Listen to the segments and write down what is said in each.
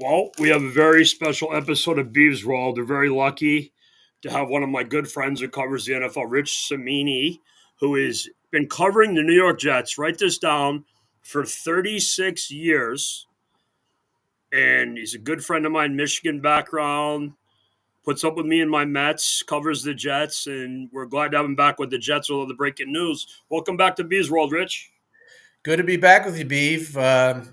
Well, we have a very special episode of Beav's World. We're very lucky to have one of my good friends who covers the NFL, Rich Cimini, who has been covering the New York Jets. Write this down for 36 years. And he's a good friend of mine, Michigan background, puts up with me and my Mets, covers the Jets, and we're glad to have him back with the Jets with all the breaking news. Welcome back to Beav's World, Rich. Good to be back with you, Beav.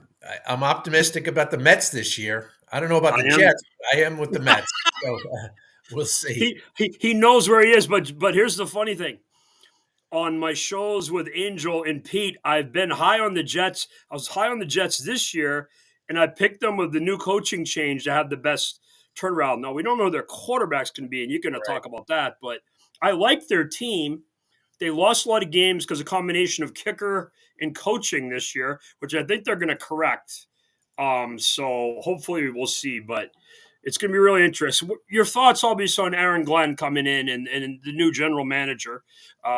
I'm optimistic about the Mets this year. I don't know about I the am. Jets. But I am with the Mets. So we'll see. He knows where he is, but here's the funny thing. On my shows with Angel and Pete, I've been high on the Jets. I was high on the Jets this year, and I picked them with the new coaching change to have the best turnaround. Now, we don't know who their quarterback's going to be, and you're going to Right. talk about that, but I like their team. They lost a lot of games because of a combination of kicker and coaching this year, which I think they're going to correct. So hopefully we'll see, but it's going to be really interesting. Your thoughts, obviously, on Aaron Glenn coming in and the new general manager.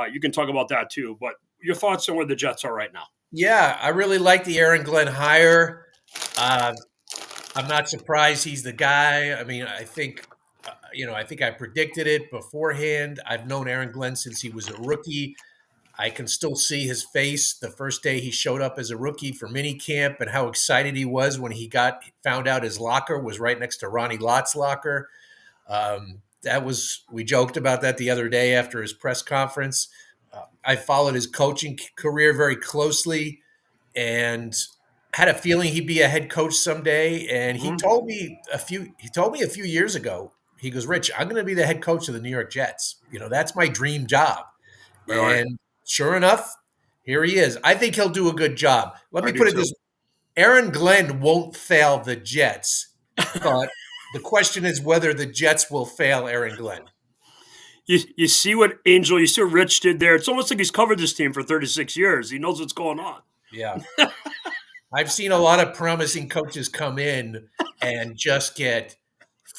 You can talk about that too, but your thoughts on where the Jets are right now. Yeah, I really like the Aaron Glenn hire. Uh, I'm not surprised he's the guy. I mean, I think I predicted it beforehand. I've known Aaron Glenn since he was a rookie. I can still see his face the first day he showed up as a rookie for mini camp and how excited he was when he found out his locker was right next to Ronnie Lott's locker. We joked about that the other day after his press conference. I followed his coaching career very closely and had a feeling he'd be a head coach someday. And Mm-hmm. he told me a few years ago, he goes, Rich, I'm going to be the head coach of the New York Jets. That's my dream job. All right. And sure enough, here he is. I think he'll do a good job. Let I me do put it too. this way. Aaron Glenn won't fail the Jets, but the question is whether the Jets will fail Aaron Glenn. You see what Angel, you see what Rich did there. It's almost like he's covered this team for 36 years. He knows what's going on. Yeah. I've seen a lot of promising coaches come in and just get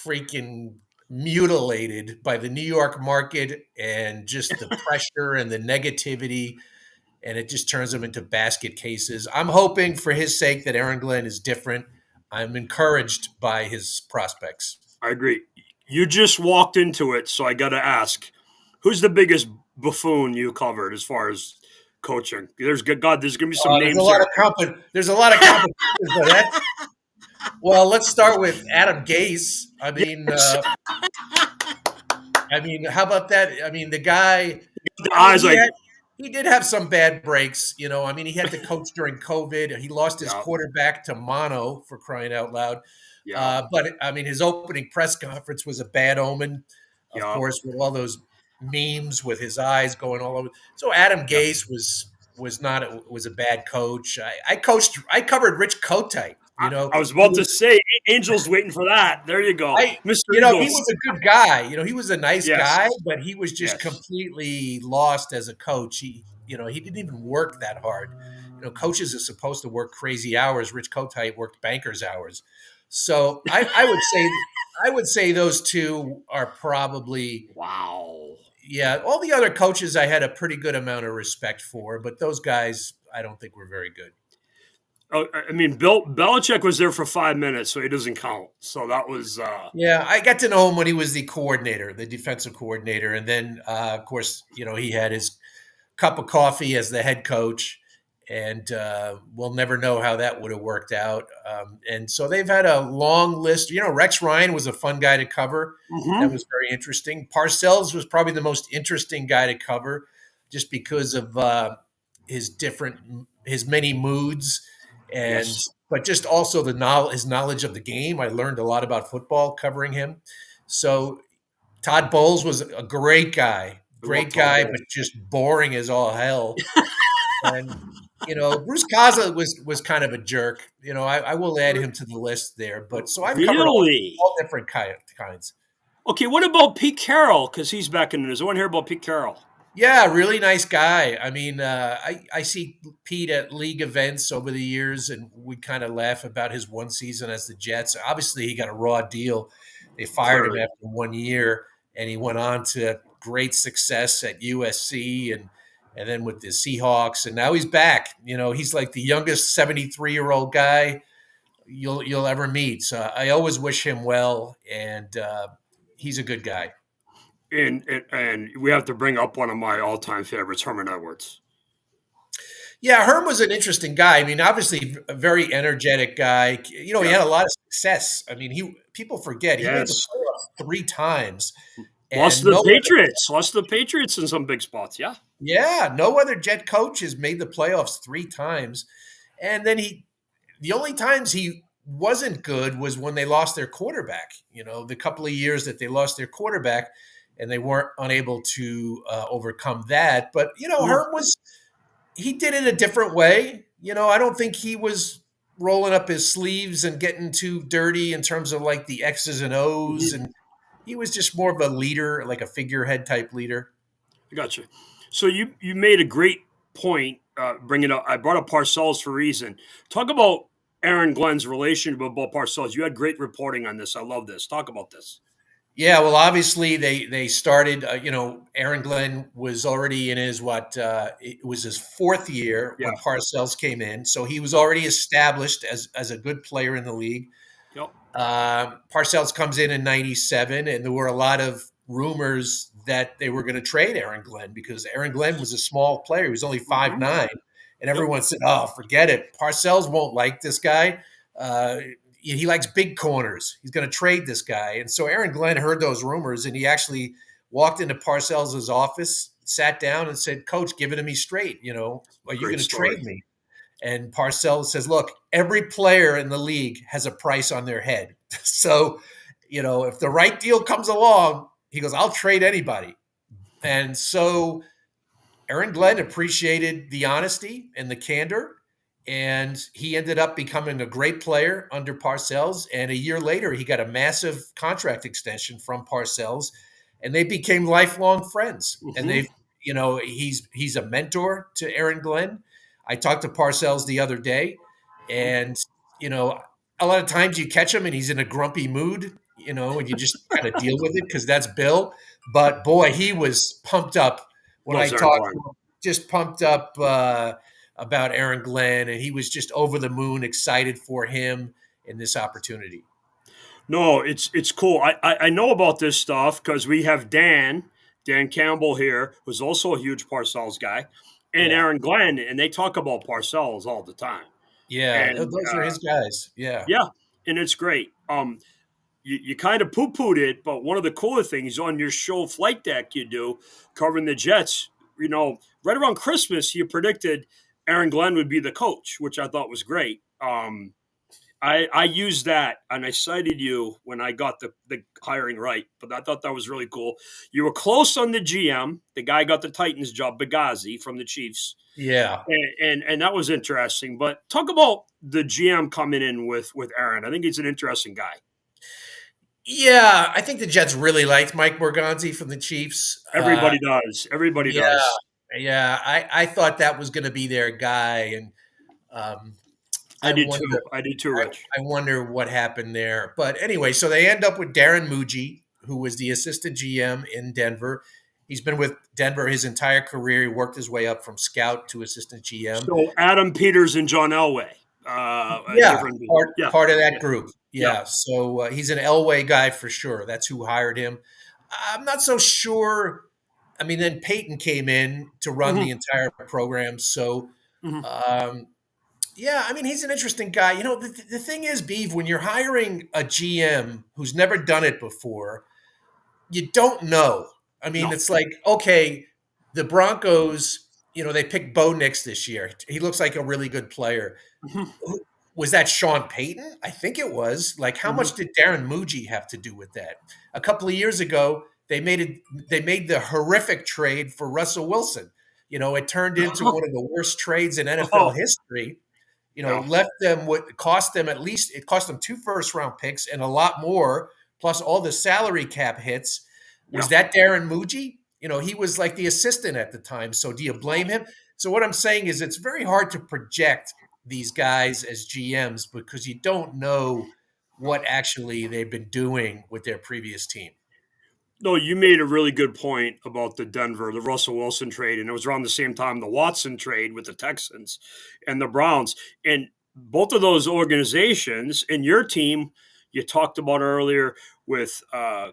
freaking mutilated by the New York market and just the pressure and the negativity, and it just turns them into basket cases. I'm hoping for his sake that Aaron Glenn is different. I'm encouraged by his prospects. I agree. You just walked into it, so I got to ask, who's the biggest buffoon you covered as far as coaching? There's God. There's going to be some There's a names lot there. of there's a lot of competition for that. Well, let's start with Adam Gase. Yes. How about that? I mean, the guy. The I mean, eyes like, he did have some bad breaks. He had to coach during COVID. He lost his yeah, quarterback to mono, for crying out loud. yeah, But I mean, his opening press conference was a bad omen, of yeah, course, with all those memes with his eyes going all over. So Adam yeah. Gase was a bad coach. I covered Rich Kotite. I was about to say, Angel's waiting for that. There you go, I Mr. he Eagles. was a good guy. He was a nice Yes, guy, but he was just yes. completely lost as a coach. He didn't even work that hard. Coaches are supposed to work crazy hours. Rich Kotite worked banker's hours. So I would say those two are probably, Wow. yeah. All the other coaches I had a pretty good amount of respect for, but those guys I don't think were very good. Oh, I mean, Bill Belichick was there for 5 minutes, so he doesn't count. So that was Yeah, I got to know him when he was the coordinator, the defensive coordinator, and then of course, he had his cup of coffee as the head coach, and we'll never know how that would have worked out. And so they've had a long list. Rex Ryan was a fun guy to cover. That mhm. was very interesting. Parcells was probably the most interesting guy to cover, just because of his many moods, and Yes. but just also his knowledge of the game. I learned a lot about football covering him. So Todd Bowles was a I love great Todd guy, Bowles. but just boring as all hell. And Bruce Casa was kind of a jerk. I will add him to the list there. But so I've covered Really? all different kinds. Okay, what about Pete Carroll? Because he's back in the news. I want to hear about Pete Carroll. Yeah, really nice guy. I mean, I see Pete at league events over the years, and we kind of laugh about his one season as the Jets. Obviously, he got a raw deal. They fired him Clearly. after 1 year, and he went on to great success at USC and then with the Seahawks, and now he's back. He's like the youngest 73-year-old guy. you'll ever meet. So I always wish him well, and he's a good guy. And we have to bring up one of my all-time favorites, Herman Edwards. Yeah, Herm was an interesting guy. I mean, obviously a very energetic guy. You know, he Yeah. had a lot of success. I mean, he people forget he made the Yes. playoffs 3 times, Lost and to no the other, Patriots. Lost to the Patriots in some big spots. Yeah. yeah, no other Jet coach has made the playoffs 3 times. And then the only times he wasn't good was when they lost their quarterback. You know, the couple of years that they lost their quarterback, and they weren't unable to overcome that. But you know, Mhm. Herm was he did it a different way. You know, I don't think he was rolling up his sleeves and getting too dirty in terms of like the X's and O's, Mhm. and he was just more of a leader, like a figurehead type leader. I got you. So you made a great point bringing up. I brought up Parcells for a reason. Talk about Aaron Glenn's relationship with Bill Parcells. You had great reporting on this. I love this. Talk about this. Yeah, well, obviously they started. You know, Aaron Glenn was already in his it was his 4th year Yeah. when Parcells came in, so he was already established as a good player in the league. Yep. Parcells comes in '97, and there were a lot of rumors that they were going to trade Aaron Glenn because Aaron Glenn was a small player; he was only five Mm-hmm. nine, and Yep. everyone said, "Oh, forget it. Parcells won't like this guy. Uh, he likes big corners. He's going to trade this guy." And so Aaron Glenn heard those rumors, and he actually walked into Parcells' office, sat down, and said, "Coach, give it to me straight. You know, are you Great going to story. trade me?" And Parcells says, "Look, every player in the league has a price on their head. So, you know, if the right deal comes along, he goes, I'll trade anybody." And so Aaron Glenn appreciated the honesty and the candor, and he ended up becoming a great player under Parcells. And a year later, he got a massive contract extension from Parcells, and they became lifelong friends. And Mm-hmm. they've, you know, he's a mentor to Aaron Glenn. I talked to Parcells the other day, and you know, a lot of times you catch him and he's in a grumpy mood, you know, and you just kind of deal with it because that's Bill. But boy, he was pumped up when I Loves Aaron talked to Glenn. him, just pumped up about Aaron Glenn, and he was just over the moon, excited for him in this opportunity. No, it's cool. I know about this stuff because we have Dan Campbell here, who's also a huge Parcells guy, and Yeah, Aaron Glenn, and they talk about Parcells all the time. yeah, And those are his guys. Yeah, yeah, and it's great. You kind of poo pooed it, but one of the cooler things on your show flight deck you do covering the Jets, right around Christmas, you predicted Aaron Glenn would be the coach, which I thought was great. I used that and I cited you when I got the hiring right, but I thought that was really cool. You were close on the GM. The guy got the Titans job, Bagazi from the Chiefs. yeah, And that was interesting. But talk about the GM coming in with Aaron. I think he's an interesting guy. yeah. I think the Jets really liked Mike Morganzi from the Chiefs. Everybody does. Everybody Yeah, does. yeah. I thought that was going to be their guy, and um, I I did wonder too. I did too, I, Rich. I wonder what happened there. But anyway, so they end up with Darren Muji, who was the assistant GM in Denver. He's been with Denver his entire career. He worked his way up from scout to assistant GM. So Adam Peters and John Elway. A Yeah, different part yeah. part of that Yeah. group. Yeah. Yeah, so he's an Elway guy for sure. That's who hired him. I'm not so sure. I mean, then Peyton came in to run the Hmm. entire program. So Hmm. um, yeah, I mean, he's an interesting guy. You know, the thing is, Beav, when you're hiring a GM who's never done it before, you don't know. I mean, No. it's like, okay, the Broncos, you know, they picked Bo Nix this year. He looks like a really good player. Hmm. Was that Sean Payton? I think it was. Like, how Hmm. much did Darren Muji have to do with that? A couple of years ago, they made the horrific trade for Russell Wilson. You know, it turned into one of the worst trades in NFL Oh, history. You know, yeah. left them what cost them at least it cost them 2 first round picks and a lot more, plus all the salary cap hits. Was Yeah. that Darren Muji? You know, he was like the assistant at the time. So do you blame him? So what I'm saying is it's very hard to project these guys as GMs because you don't know what actually they've been doing with their previous team. No, you made a really good point about the Russell Wilson trade, and it was around the same time the Watson trade with the Texans and the Browns. And both of those organizations and your team, you talked about earlier with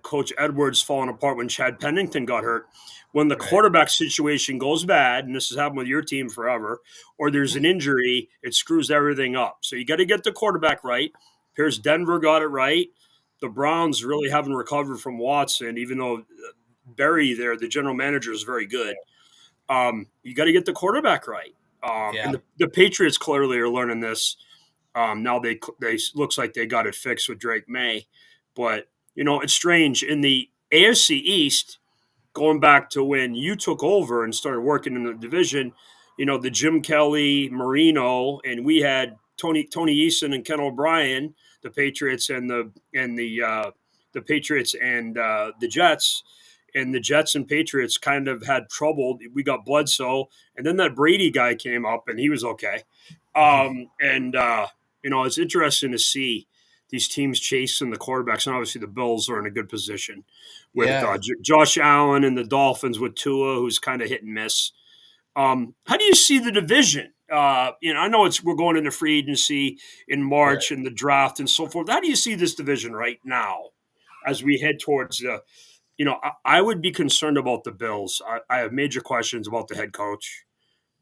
Coach Edwards falling apart when Chad Pennington got hurt. When the Right. quarterback situation goes bad, and this has happened with your team forever, or there's an injury, it screws everything up. So you got to get the quarterback right. Here's Denver got it right. The Browns really haven't recovered from Watson, even though Barry there, the general manager, is very good. You got to get the quarterback right. And Yeah. the Patriots clearly are learning this. Now they looks like they got it fixed with Drake May, but it's strange in the AFC East. Going back to when you took over and started working in the division, the Jim Kelly, Marino, and we had Tony Eason and Ken O'Brien, the Patriots and the Patriots and the Jets. And the Jets and Patriots kind of had trouble. We got Bledsoe, and then that Brady guy came up, and he was okay. And it's interesting to see these teams chasing the quarterbacks, and obviously the Bills are in a good position with Yeah. Josh Allen and the Dolphins with Tua, who's kind of hit and miss. How do you see the division? I know we're going into free agency in Right. March and the draft and so forth. How do you see this division right now as we head towards the? I would be concerned about the Bills. I have major questions about the head coach.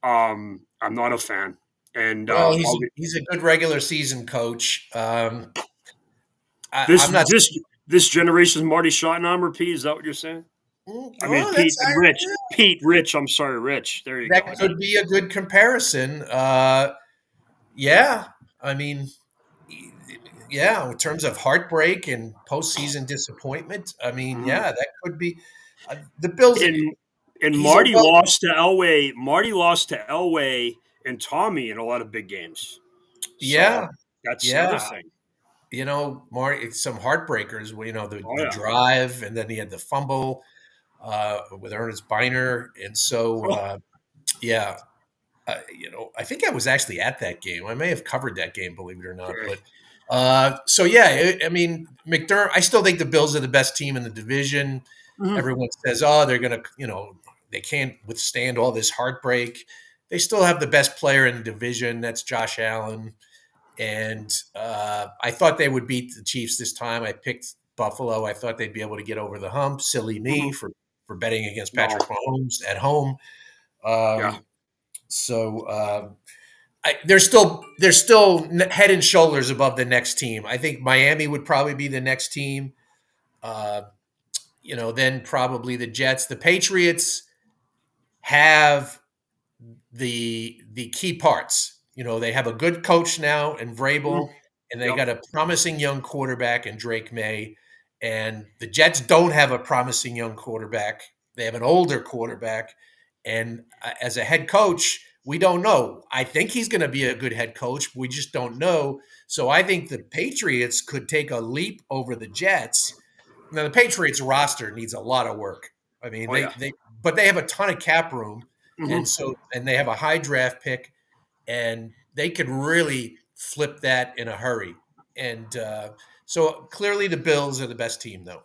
I'm not a fan, and Well, he's a good regular season coach. this I'm not. this generation's Marty Schottenheimer. Pete, is that what you're saying? I mean, Oh, that's Pete, Rich. I'm sorry, Rich. There you go. that could be a good comparison. Yeah, I mean, yeah, in terms of heartbreak and postseason disappointment, I mean, Mhm. yeah, that could be the Bills. And He's a Marty well, lost to Elway. Marty lost to Elway and Tommy in a lot of big games. So yeah, that's the other yeah. thing. Marty, some heartbreakers. Oh The yeah. drive, and then he had the fumble with Ernest Biner, and so Oh, yeah, I think I was actually at that game. I may have covered that game, believe it or not. okay. But so yeah, I mean, McDermott. I still think the Bills are the best team in the division. Mhm. Everyone says, "Oh, they're gonna," they can't withstand all this heartbreak. They still have the best player in the division. That's Josh Allen, and I thought they would beat the Chiefs this time. I picked Buffalo. I thought they'd be able to get over the hump. Silly me Mhm. for betting against No. Patrick Mahomes at home. Yeah. So they're still head and shoulders above the next team. I think Miami would probably be the next team. Uh, then probably the Jets. The Patriots have the key parts. They have a good coach now in Mhm. Vrabel, and they Yep. got a promising young quarterback in Drake May. And the Jets don't have a promising young quarterback. They have an older quarterback. And as a head coach, we don't know. I think he's going to be a good head coach. We just don't know. So I think the Patriots could take a leap over the Jets. Now the Patriots roster needs a lot of work. I mean, Oh yeah. but they have a ton of cap room, Mhm. and they have a high draft pick, and they could really flip that in a hurry. And so clearly the Bills are the best team, though.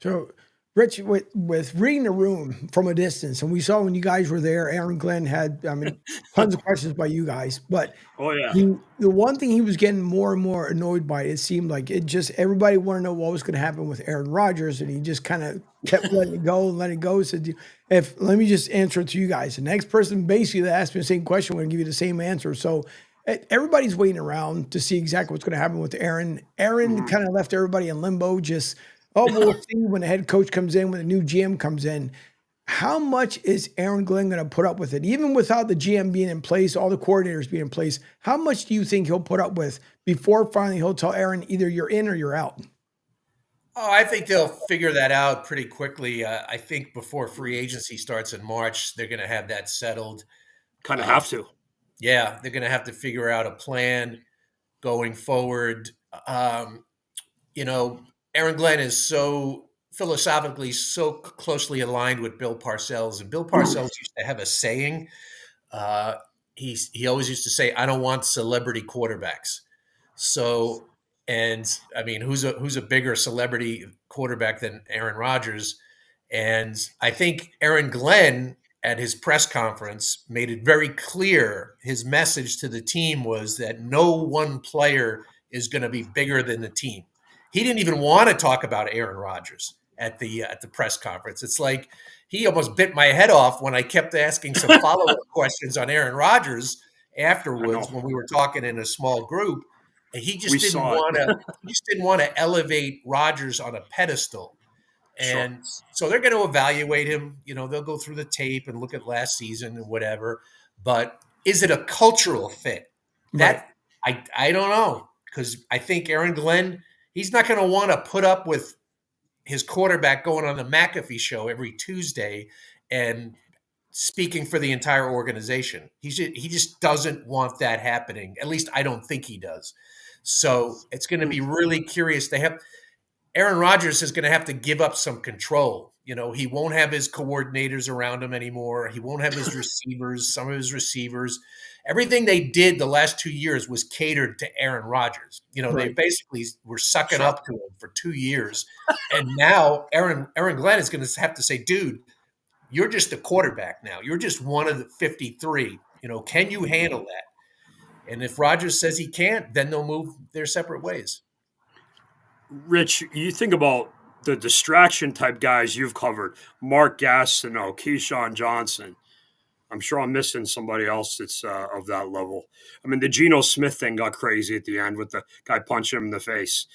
So, Rich, with reading the room from a distance, and we saw when you guys were there, Aaron Glenn had, I mean, tons of questions by you guys. But Oh yeah. the one thing he was getting more and more annoyed by, it seemed like it just everybody wanted to know what was going to happen with Aaron Rodgers, and he just kind of kept letting it go and letting it go. Said, "If let me just answer it to you guys." The next person basically that asked me the same question, I'm going to give you the same answer. So. Everybody's waiting around to see exactly what's going to happen with Aaron. Aaron Mhm. kind of left everybody in limbo, just oh, well, we'll see when the head coach comes in, when the new GM comes in. How much is Aaron Glenn going to put up with it? Even without the GM being in place, all the coordinators being in place, how much do you think he'll put up with before finally he'll tell Aaron either you're in or you're out? Oh, I think they'll figure that out pretty quickly. I think before free agency starts in March, they're going to have that settled. Kind of Uh, have to. yeah, they're going to have to figure out a plan going forward. Um, you know, Aaron Glenn is so philosophically so closely aligned with Bill Parcells, and Bill Parcells used to have a saying. Uh, he always used to say, "I don't want celebrity quarterbacks." So, and I mean, who's a bigger celebrity quarterback than Aaron Rodgers? And I think Aaron Glenn at his press conference made it very clear his message to the team was that no one player is going to be bigger than the team. He didn't even want to talk about Aaron Rodgers at the press conference. It's like he almost bit my head off when I kept asking some follow-up questions on Aaron Rodgers I know. afterwards when we were talking in a small group. And he We just didn't saw want it. to he just didn't want to elevate Rodgers on a pedestal. Sure. And so they're going to evaluate him. They'll go through the tape and look at last season and whatever. But is it a cultural fit? Right. That I don't know, because I think Aaron Glenn, he's not going to want to put up with his quarterback going on the McAfee show every Tuesday and speaking for the entire organization. He just doesn't want that happening. At least I don't think he does. So it's going to be really curious. Aaron Rodgers is going to have to give up some control. He won't have his coordinators around him anymore. He won't have his receivers, some of his receivers. Everything they did the last 2 years was catered to Aaron Rodgers. They Right. basically were sucking Sure. up to him for 2 years. And now Aaron Glenn is going to have to say, dude, you're just a quarterback now. You're just one of the 53. Can you handle that? And if Rodgers says he can't, then they'll move their separate ways. Rich, you think about the distraction type guys you've covered: Mark Gastineau, Keyshawn Johnson. I'm sure I'm missing somebody else that's of that level. I mean, the Geno Smith thing got crazy at the end with the guy punching him in the face.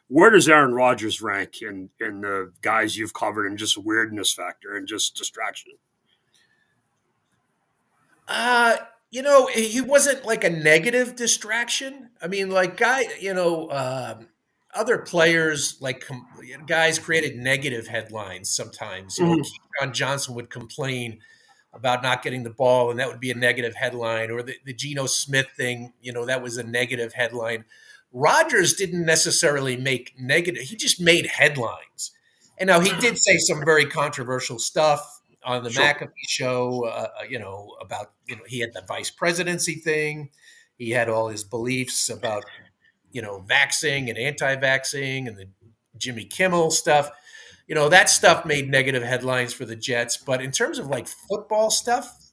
Where does Aaron Rodgers rank in the guys you've covered in just weirdness factor and just distraction? He wasn't like a negative distraction. I mean, like other players, like guys created negative headlines sometimes. Keyshawn Johnson would complain about not getting the ball, and that would be a negative headline. Or the Geno Smith thing, that was a negative headline. Rodgers didn't necessarily make negative; he just made headlines. And now he did say some very controversial stuff on the Sure. McAfee show, about, he had the vice presidency thing. He had all his beliefs about, vaxing and anti-vaxing and the Jimmy Kimmel stuff. That stuff made negative headlines for the Jets. But in terms of like football stuff,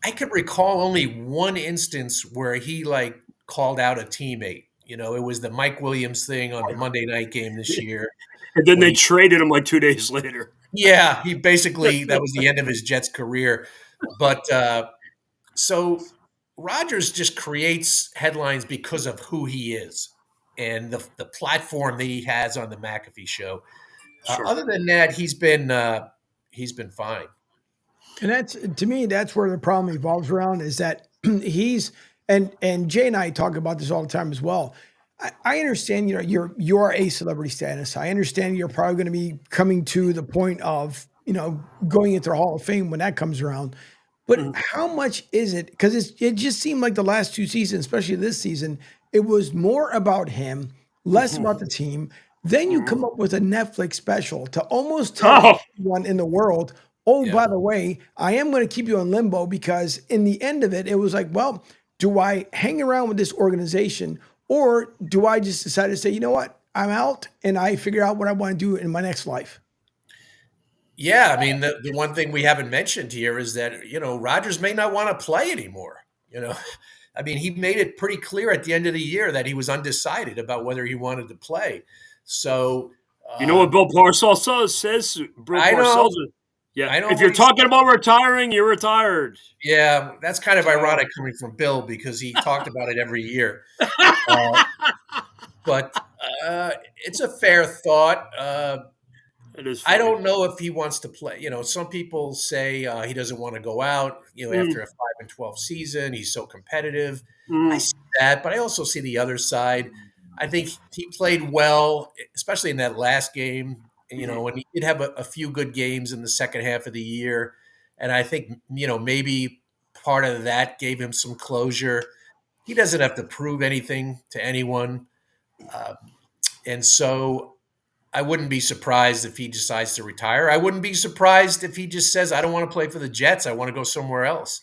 I could recall only one instance where he like called out a teammate. It was the Mike Williams thing on the Monday night game this year And then when they he traded him like 2 days later. Yeah, he basically that was the end of his Jets career. But so Rodgers just creates headlines because of who he is and the platform that he has on the McAfee show. Sure. Other than that, he's been fine. And that's, to me, that's where the problem evolves around, is that he's, and Jay and I talk about this all the time as well. I understand, you're a celebrity status. I understand you're probably going to be coming to the point of, going into the Hall of Fame when that comes around. But Mhm. how much is it? Because it just seemed like the last 2 seasons, especially this season, it was more about him, less about the team. Then you come Mhm. up with a Netflix special to almost tell Oh, everyone in the world, oh, Yeah. by the way, I am going to keep you in limbo, because in the end of it, it was like, well, do I hang around with this organization, or do I just decide to say, you know what, I'm out and I figure out what I want to do in my next life? Yeah, I mean, the one thing we haven't mentioned here is that, Rodgers may not want to play anymore. You know, I mean, he made it pretty clear at the end of the year that he was undecided about whether he wanted to play. So, you know what Bill Parcells says? Bill I Parcells. know, Yeah, I know if what you're he talking said. about retiring, you're retired. Yeah, that's kind of So ironic coming from Bill because he talked about it every year. Uh, but it's a fair thought. it is I funny. don't know if he wants to play. Some people say he doesn't want to go out. After Mm, a 5-12 season, he's so competitive. I mm, see that, but I also see the other side. I think he played well, especially in that last game. mhm. And he did have a few good games in the second half of the year, and I think maybe part of that gave him some closure. He doesn't have to prove anything to anyone, uh, and so I wouldn't be surprised if he decides to retire. I wouldn't be surprised if he just says, I don't want to play for the Jets. I want to go somewhere else.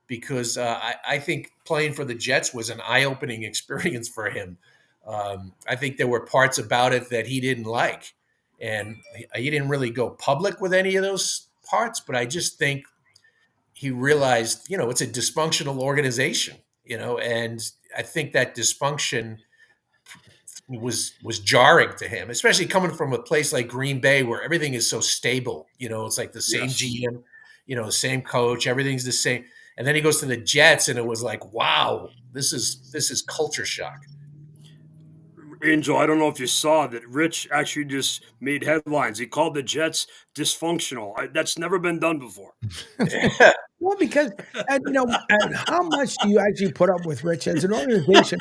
Because I think playing for the Jets was an eye opening experience for him. I think there were parts about it that he didn't like. And he didn't really go public with any of those parts, but I just think he realized, it's a dysfunctional organization, and I think that dysfunction was jarring to him, especially coming from a place like Green Bay where everything is so stable. It's like the same Yes. GM, the same coach, everything's the same. And then he goes to the Jets, and it was like, wow, this is culture shock. Angel, I don't know if you saw that Rich actually just made headlines. He called the Jets dysfunctional. That's never been done before. Well, because and how much do you actually put up with Rich as an organization?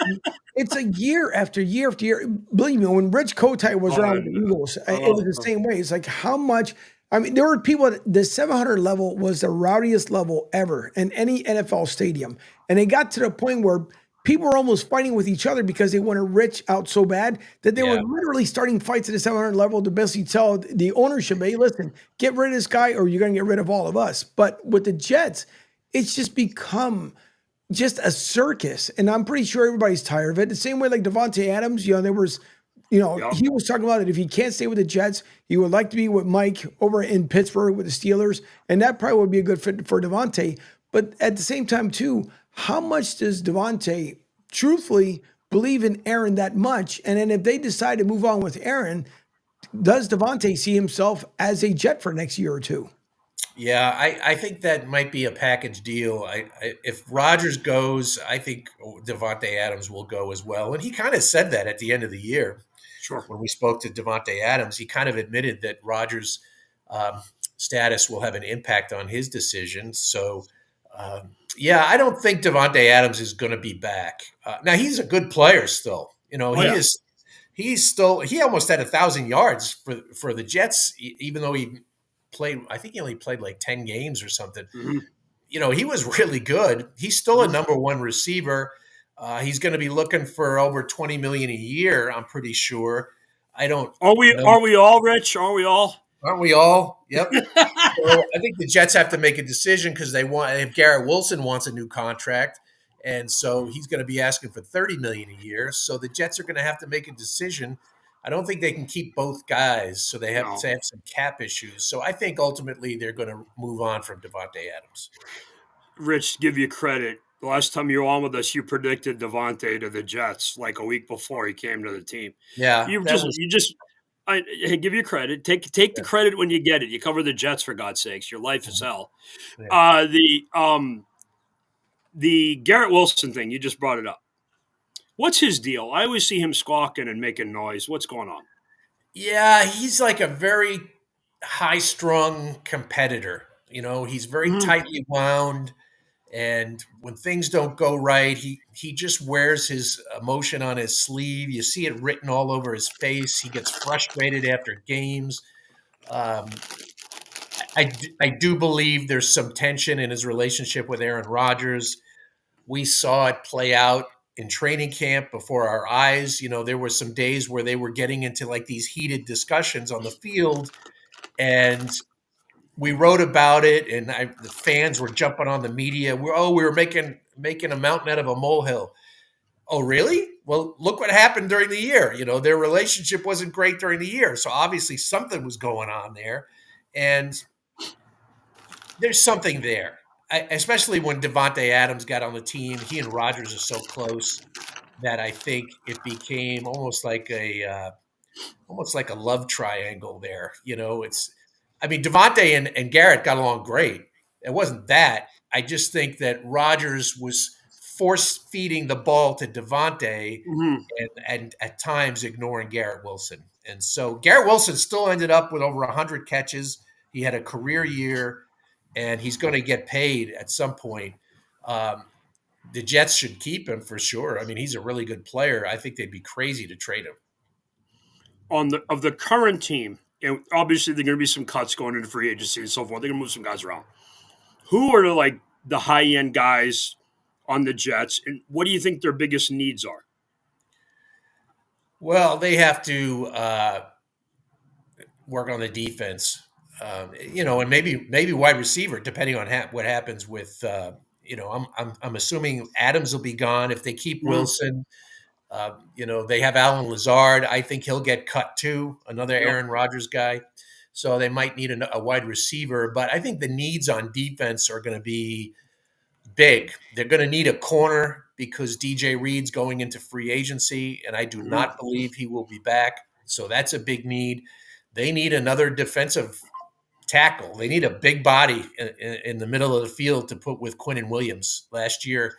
It's a year after year after year. Believe me, when Rich Kotite was around with the Eagles, it was the same way. It's like how much. I mean, there were people. The 700 level was the rowdiest level ever in any NFL stadium, and it got to the point where people were almost fighting with each other because they wanted Rich out so bad that they were Yeah. literally starting fights at the 700 level to basically tell the ownership, "Hey, listen, get rid of this guy, or you're going to get rid of all of us." But with the Jets, it's just become just a circus, and I'm pretty sure everybody's tired of it. The same way like Devontae Adams, there was, Yep. he was talking about it. If he can't stay with the Jets, he would like to be with Mike over in Pittsburgh with the Steelers, and that probably would be a good fit for Devontae. But at the same time, too, how much does Devontae truthfully believe in Aaron that much? And then if they decide to move on with Aaron, does Devontae see himself as a Jet for next year or two? Yeah, I think that might be a package deal. If Rodgers goes, I think Devontae Adams will go as well. And he kind of said that at the end of the year Sure. when we spoke to Devontae Adams. He kind of admitted that Rodgers' status will have an impact on his decision. So, yeah, I don't think Devontae Adams is going to be back. Now he's a good player still. Oh, He yeah. is. He almost had 1,000 yards for the Jets, even though he played. I think he only played like 10 games or something. Hmm. He was really good. He's still a Hmm. number one receiver. He's going to be looking for over 20 million a year. I'm pretty sure. I don't Are we? know. Are we all rich? Are we all? Aren't we all? Yep. So I think the Jets have to make a decision because they want. If Garrett Wilson wants a new contract, and so he's going to be asking for 30 million a year. So the Jets are going to have to make a decision. I don't think they can keep both guys, so they have No. to have some cap issues. So I think ultimately they're going to move on from Devontae Adams. Rich, give you credit. The last time you were on with us, you predicted Devontae to the Jets like a week before he came to the team. Yeah, You that just, was. you just, I give you credit. Take the credit when you get it. You cover the Jets for God's sakes. Your life is hell. Yeah. The Garrett Wilson thing, you just brought it up. What's his deal? I always see him squawking and making noise. What's going on? Yeah, he's like a very high-strung competitor. He's very Mhm. tightly wound, and when things don't go right, he just wears his emotion on his sleeve. You see it written all over his face. He gets frustrated after games. Um, I do believe there's some tension in his relationship with Aaron Rodgers. We saw it play out in training camp before our eyes. There were some days where they were getting into like these heated discussions on the field, and we wrote about it, and the fans were jumping on the media. We were making a mountain out of a molehill. Oh, really? Well, look what happened during the year. Their relationship wasn't great during the year, so obviously something was going on there, and there's something there. Especially when Devontae Adams got on the team, he and Rodgers are so close that I think it became almost like a love triangle there. I mean, Devontae and Garrett got along great. It wasn't that. I just think that Rodgers was force feeding the ball to Devontae Mhm. and at times ignoring Garrett Wilson. And so Garrett Wilson still ended up with over 100 catches. He had a career year, and he's going to get paid at some point. Um, the Jets should keep him for sure. I mean, he's a really good player. I think they'd be crazy to trade him. On the current team, and obviously there are going to be some cuts going into free agency and so forth. They're going to move some guys around. Who are the high end guys on the Jets, and what do you think their biggest needs are? Well, they have to work on the defense, and maybe wide receiver, depending on what happens with. I'm assuming Adams will be gone if they keep Mhm. Wilson. They have Alan Lazard. I think he'll get cut too. Another Yep. Aaron Rodgers guy. So they might need a wide receiver. But I think the needs on defense are going to be big. They're going to need a corner because DJ Reed's going into free agency, and I do not believe he will be back. So that's a big need. They need another defensive tackle. They need a big body in the middle of the field to put with Quinnen Williams. Last year,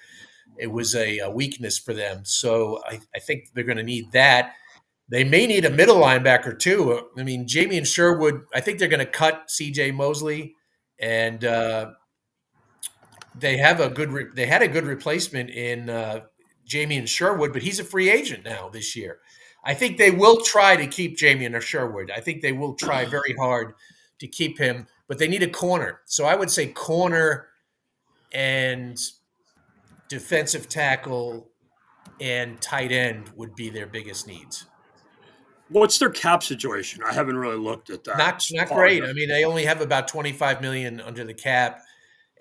it was a weakness for them. So I think they're going to need that. They may need a middle linebacker too. I mean, Jamie and Sherwood, I think they're going to cut CJ Mosley, and they have they had a good replacement in Jamie and Sherwood, but he's a free agent now this year. I think they will try to keep Jamie and Sherwood. I think they will try very hard to keep him, but they need a corner. So I would say corner and defensive tackle and tight end would be their biggest needs. What's their cap situation? I haven't really looked at that. Not great. I mean, they only have about 25 million under the cap,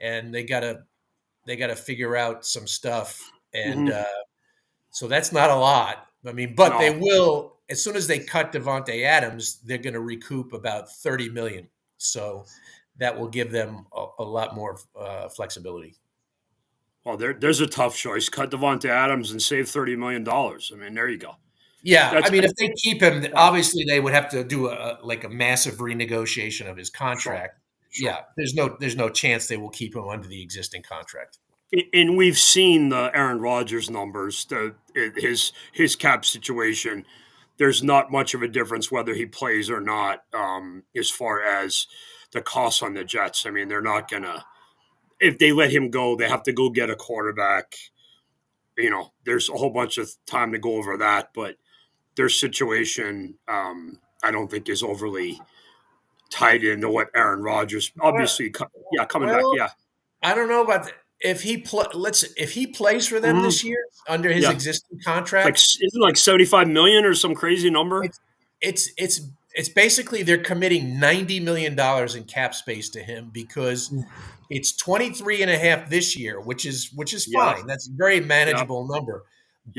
and they gotta figure out some stuff, and so that's not a lot. I mean, but they will, as soon as they cut Devontae Adams, they're going to recoup about 30 million. So that will give them a lot more flexibility. Well, there's a tough choice. Cut Devontae Adams and save $30 million. I mean, there you go. Yeah, I mean, if they keep him, obviously they would have to do a massive renegotiation of his contract. Sure. Yeah, there's no chance they will keep him under the existing contract. And we've seen the Aaron Rodgers numbers, his cap situation. There's not much of a difference whether he plays or not, as far as the costs on the Jets. I mean, they're not gonna. If they let him go, they have to go get a quarterback. You know, there's a whole bunch of time to go over that, but their situation, I don't think, is overly tied into what Aaron Rodgers. Obviously, coming back. Yeah, I don't know about that. If he plays for them this year under his existing contract, isn't it like 75 million or some crazy number? It's basically they're committing $90 million in cap space to him because it's 23 and a half this year, which is fine. That's a very manageable number.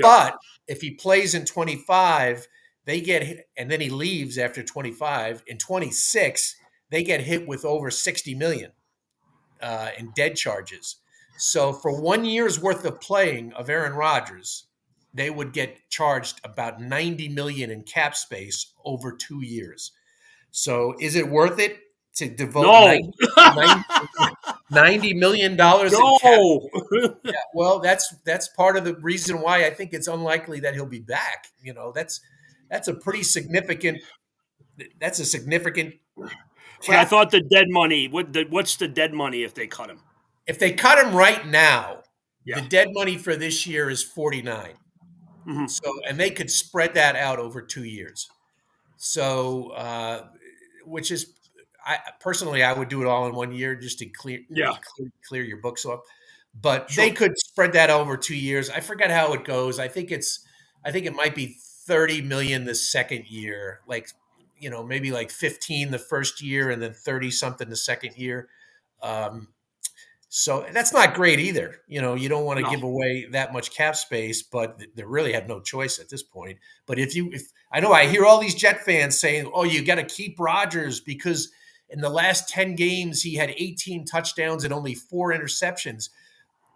But if he plays in 25, they get hit, and then he leaves after 25. In 26, they get hit with over 60 million in dead charges. So for 1 year's worth of playing of Aaron Rodgers, they would get charged about 90 million in cap space over 2 years. So is it worth it to devote $90 million in cap? Yeah, well, that's part of the reason why I think it's unlikely that he'll be back. You know, that's a pretty significant. That's a significant. I thought the dead money. What's the dead money if they cut him? If they cut him right now, the dead money for this year is 49. So, and they could spread that out over 2 years. So, which is, I would do it all in 1 year just to clear your books up. But they could spread that over 2 years. I forget how it goes. I think it might be 30 million the second year, like, you know, maybe like 15 the first year and then 30 something the second year. So that's not great either. You know, you don't want to give away that much cap space, but they really have no choice at this point. But if I know I hear all these Jet fans saying, "Oh, you got to keep Rodgers because in the last 10 games he had 18 touchdowns and only 4 interceptions."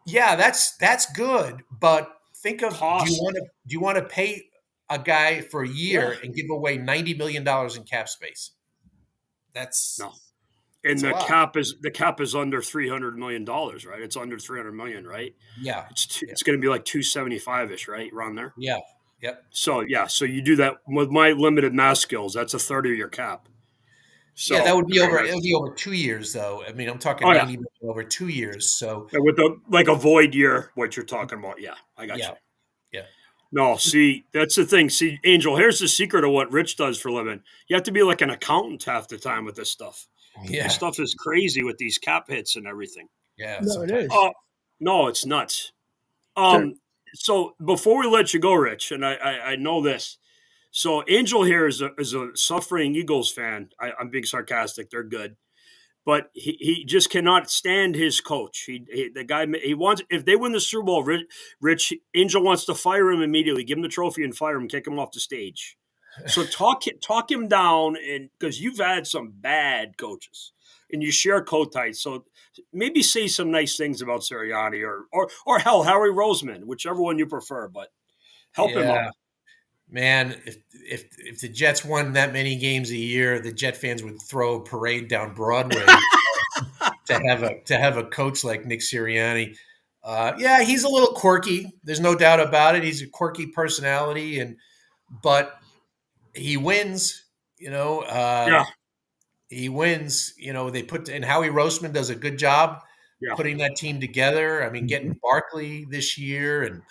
Yeah, that's good, but think of cost. Do you want to pay a guy for a year and give away $90 million in cap space? That's no. And the cap is under $300 million, right? It's under $300 million, right? Yeah. It's going to be like 275-ish, right? Around there. Yeah. Yep. So you do that with my limited math skills. That's a third of your cap. So that would be over. It would be over 2 years, though. I mean, I'm talking 90 million over 2 years. So with a void year, what you're talking about? Yeah, I got you. Yeah. No, see, that's the thing. See, Angel, here's the secret of what Rich does for a living. You have to be like an accountant half the time with this stuff. Yeah. This stuff is crazy with these cap hits and everything. Yeah. No, it is. No, it's nuts. So before we let you go, Rich, and I know this. So Angel here is a suffering Eagles fan. I'm being sarcastic. They're good. But he just cannot stand his coach. The guy wants, if they win the Super Bowl, Rich Angel wants to fire him immediately, give him the trophy and fire him, kick him off the stage. So talk him down, and because you've had some bad coaches, and you share coat so maybe say some nice things about Sirianni or hell Harry Roseman, whichever one you prefer, but help him Yeah, out. man. If the Jets won that many games a year, the Jet fans would throw a parade down Broadway to have a coach like Nick Sirianni. Yeah, he's a little quirky. There's no doubt about it. He's a quirky personality, but he wins. You know, Yeah, he wins. They and Howie Roseman does a good job yeah. putting that team together. I mean, Mhm. getting Barkley this year, and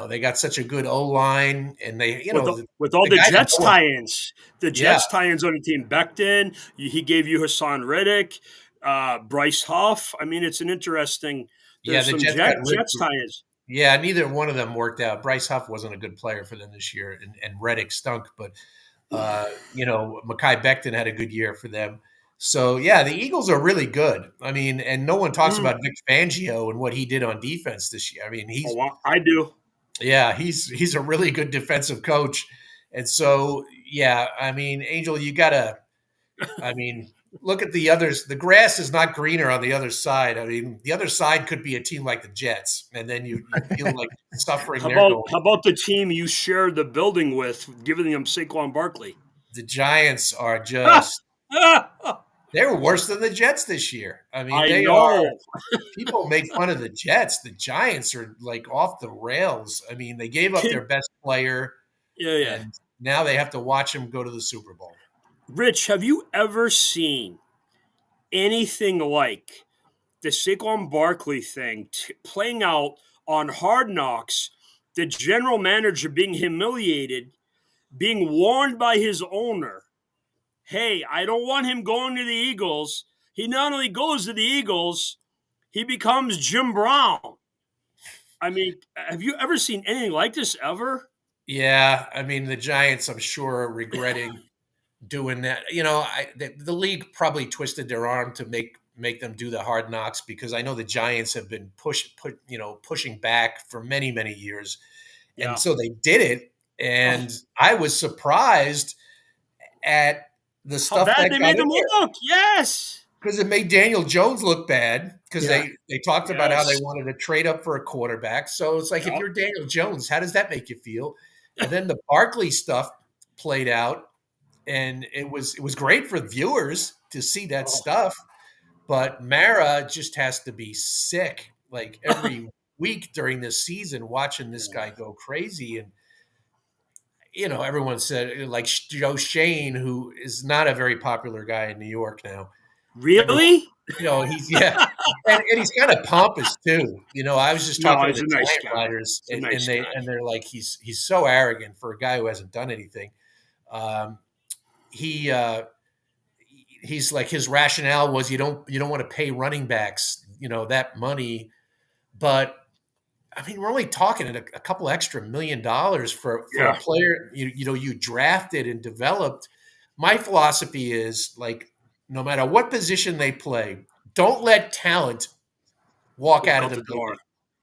they got such a good O line, and With all the the guy that Jets no one, tie-ins, yeah, on the team. Becton, he gave you Hassan Reddick, Bryce Huff. I mean, it's an interesting. yeah, There's the some Jets got Jets ripped. tie-ins. Yeah, neither one of them worked out. Bryce Huff wasn't a good player for them this year, and Reddick stunk. But Mekhi Becton had a good year for them. So yeah, the Eagles are really good. I mean, and no one talks Mm. about Vic Fangio and what he did on defense this year. I mean, Oh, well, I do. he's a really good defensive coach. And so yeah, I mean, Angel, you gotta. I mean, look at the others. The grass is not greener on the other side. I mean, the other side could be a team like the Jets, and then you feel like suffering they're going. How about the team you shared the building with, giving them Saquon Barkley? The Giants are I just they're worse than the Jets this year. I mean, they are. know. People make fun of the Jets. The Giants are like off the rails. I mean, they gave up their Can, best player, yeah. and now they have to watch him go to the Super Bowl. Rich, have you ever seen anything like the Saquon Barkley thing playing out on Hard Knocks? The general manager being humiliated, being warned by his owner, hey, I don't want him going to the Eagles. He not only goes to the Eagles, he becomes Jim Brown. I mean, have you ever seen anything like this ever? Yeah, I mean, the Giants, I'm sure, are regretting doing that. The league probably twisted their arm to make them do the hard knocks because I know the Giants have been pushing back for many many years, and Yeah. so they did it. Oh, And I was surprised at the how stuff bad that they got made in them there look. Yes. because it made Daniel Jones look bad because Yeah. they talked about how they Yes. wanted to trade up for a quarterback. So it's like if Yep. you're Daniel Jones, how does that make you feel? And then the Barkley stuff played out and it was great for viewers to see that Oh. stuff. But Mara just has to be sick like every week during this season, watching this guy go crazy. And everyone said like Joe Shane, who is not a very popular guy in New York now. Everyone, Really? he's yeah, and he's kind of pompous too. I was just No, talking to he's the a nice Giant guy. writers, He's a and nice they guy. and they're like he's so arrogant for a guy who hasn't done anything. Um, he he's like his rationale was you don't want to pay running backs that money, but I mean we're only talking a couple extra $1 million for a Yeah. player you drafted and developed. My philosophy is like no matter what position they play, don't let talent walk Walk out of out the the door. building.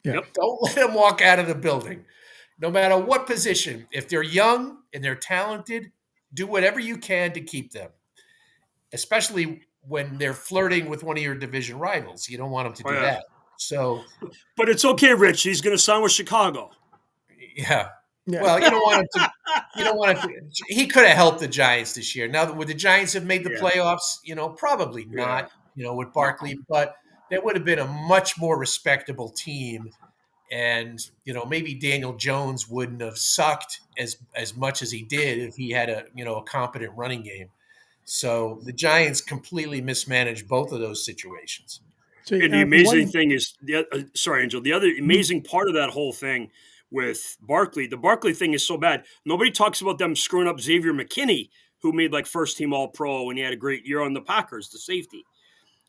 Yeah. Yep. Don't let them walk out of the building. No matter what position, if they're young and they're talented, do whatever you can to keep them, especially when they're flirting with one of your division rivals. You don't want them to Oh, do yeah. that. So, But it's okay, Rich. He's going to sign with Chicago. yeah. Yeah. Well, you don't want him to. You don't want to. He could have helped the Giants this year. Now, would the Giants have made the Yeah. playoffs? Probably Yeah. not. With No. Barkley, but that would have been a much more respectable team. And maybe Daniel Jones wouldn't have sucked as much as he did if he had a competent running game. So the Giants completely mismanaged both of those situations. So And the amazing one. thing is, sorry, Angel. The other amazing part of that whole thing with Barkley, the Barkley thing is so bad. Nobody talks about them screwing up Xavier McKinney, who made like first team All Pro, and he had a great year on the Packers, the safety.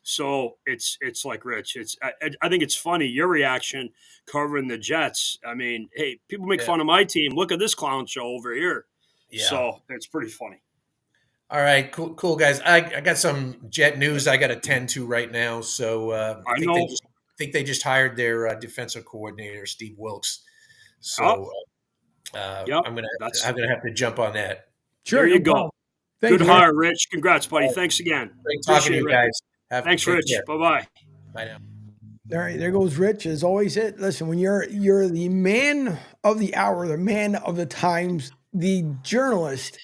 So it's like Rich. I think it's funny your reaction covering the Jets. I mean, hey, people make Yeah. fun of my team. Look at this clown show over here. Yeah. So it's pretty funny. All right, cool guys. I got some Jet news I got to tend to right now. So I I think they know. just think they just hired their defensive coordinator, Steve Wilkes. Oh, So Yep. I'm gonna have to jump on that. Sure, There no you go. problem. Thanks, Good Rich. hire, Rich. Congrats, buddy. Thanks again. Great talking to Appreciate it, you Rich. guys. Thanks, Take care. Rich. Bye-bye. Bye now. All right, there goes Rich. As always, it. Listen, when you're the man of the hour, the man of the times, the journalist